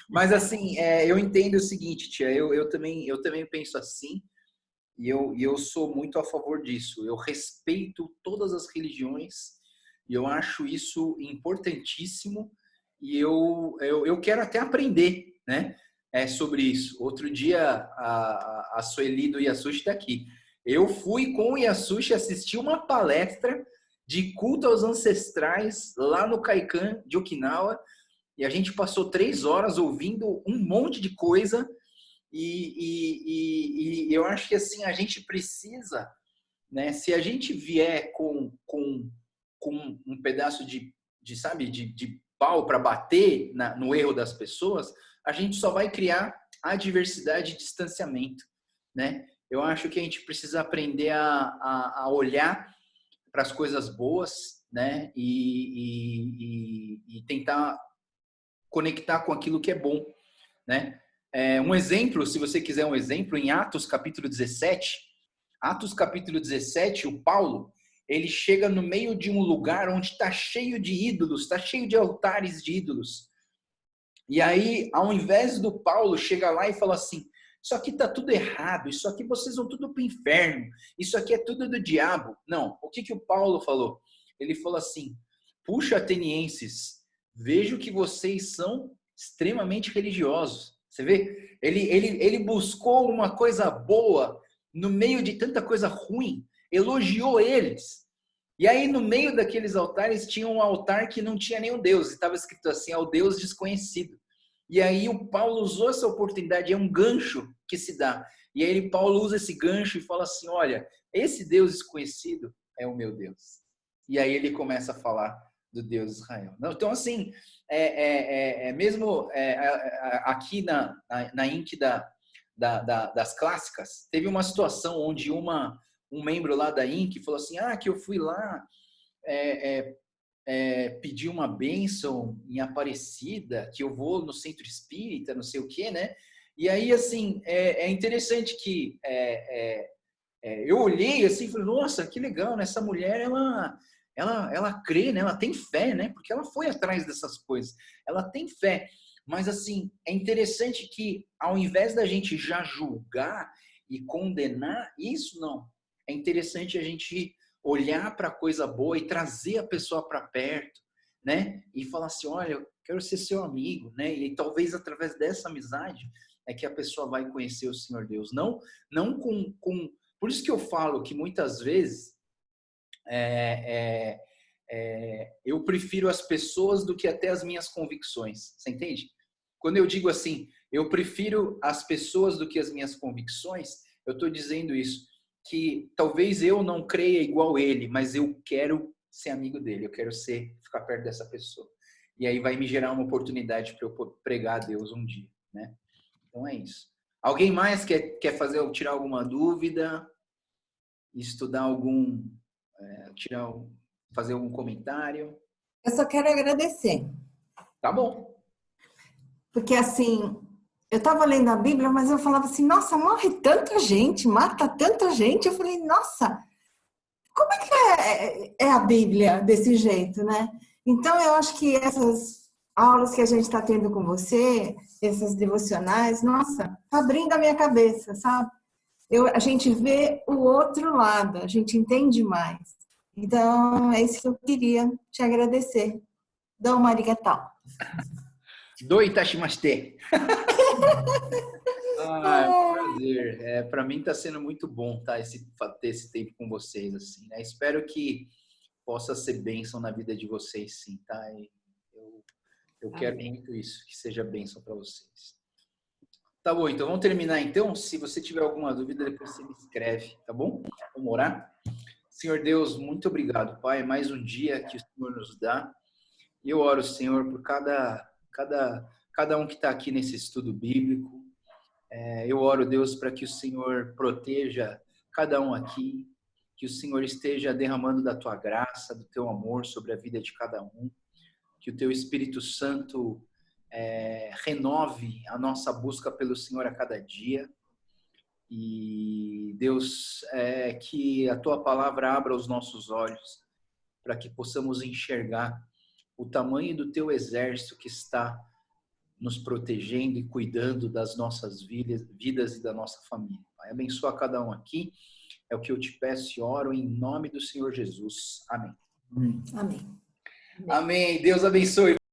Mas assim, eu entendo o seguinte, tia, eu também penso assim, e eu sou muito a favor disso. Eu respeito todas as religiões e eu acho isso importantíssimo. eu quero até aprender, né? Sobre isso. Outro dia, a Sueli do Yasushi está aqui. Eu fui com o Yasushi assistir uma palestra de culto aos ancestrais lá no Kaikan de Okinawa, e a gente passou 3 horas ouvindo um monte de coisa, e eu acho que assim, a gente precisa, né? Se a gente vier com um pedaço de pau para bater no erro das pessoas, a gente só vai criar adversidade e distanciamento, né? Eu acho que a gente precisa aprender a olhar para as coisas boas, né? E tentar conectar com aquilo que é bom, né? Um exemplo, se você quiser um exemplo, em Atos capítulo 17, o Paulo, ele chega no meio de um lugar onde está cheio de ídolos, está cheio de altares de ídolos. E aí, ao invés do Paulo chegar lá e falar assim, isso aqui está tudo errado, isso aqui vocês vão tudo para o inferno, isso aqui é tudo do diabo. Não, o que o Paulo falou? Ele falou assim, puxa, atenienses, vejo que vocês são extremamente religiosos. Você vê? Ele buscou uma coisa boa no meio de tanta coisa ruim, elogiou eles. E aí, no meio daqueles altares, tinha um altar que não tinha nenhum Deus. E estava escrito assim, ao Deus desconhecido. E aí, o Paulo usou essa oportunidade, é um gancho que se dá. E aí, Paulo usa esse gancho e fala assim, olha, esse Deus desconhecido é o meu Deus. E aí, ele começa a falar do Deus de Israel. Então, assim, mesmo aqui na INC das clássicas, teve uma situação onde um membro lá da INC falou assim, que eu fui lá pedir uma bênção em Aparecida, que eu vou no centro espírita, não sei o quê, né? E aí, assim, é interessante que eu olhei assim e falei, nossa, que legal, né? Essa mulher, ela crê, né? Ela tem fé, né? Porque ela foi atrás dessas coisas. Ela tem fé. Mas, assim, é interessante que, ao invés da gente já julgar e condenar, isso não. É interessante a gente olhar para a coisa boa e trazer a pessoa para perto, né? E falar assim, olha, eu quero ser seu amigo, né? E talvez através dessa amizade é que a pessoa vai conhecer o Senhor Deus. Não com... Por isso que eu falo que muitas vezes eu prefiro as pessoas do que até as minhas convicções. Você entende? Quando eu digo assim, eu prefiro as pessoas do que as minhas convicções, eu estou dizendo isso, que talvez eu não creia igual ele, mas eu quero ser amigo dele, eu quero ficar perto dessa pessoa. E aí vai me gerar uma oportunidade para eu pregar a Deus um dia, né? Então é isso. Alguém mais quer tirar alguma dúvida? Estudar fazer algum comentário? Eu só quero agradecer. Tá bom. Porque assim, eu estava lendo a Bíblia, mas eu falava assim, nossa, morre tanta gente, mata tanta gente. Eu falei, nossa, como é que é a Bíblia desse jeito, né? Então, eu acho que essas aulas que a gente está tendo com você, essas devocionais, nossa, tá abrindo a minha cabeça, sabe? A gente vê o outro lado, a gente entende mais. Então, é isso que eu queria te agradecer. Domo arigatou. Do itashimashite. Prazer. Para mim está sendo muito bom, tá? Ter esse tempo com vocês, assim, né? Espero que possa ser bênção na vida de vocês, sim, tá? Eu quero muito isso, que seja bênção para vocês. Tá bom, então vamos terminar então. Se você tiver alguma dúvida, depois você me escreve, tá bom? Vamos orar? Senhor Deus, muito obrigado, Pai. Mais um dia que o Senhor nos dá. E eu oro, Senhor, por cada um que está aqui nesse estudo bíblico. Eu oro, Deus, para que o Senhor proteja cada um aqui, que o Senhor esteja derramando da tua graça, do teu amor sobre a vida de cada um, que o teu Espírito Santo renove a nossa busca pelo Senhor a cada dia. E, Deus, que a tua palavra abra os nossos olhos para que possamos enxergar o tamanho do teu exército que está nos protegendo e cuidando das nossas vidas e da nossa família. Pai, abençoa cada um aqui. É o que eu te peço e oro em nome do Senhor Jesus. Amém. Amém. Amém. Deus abençoe.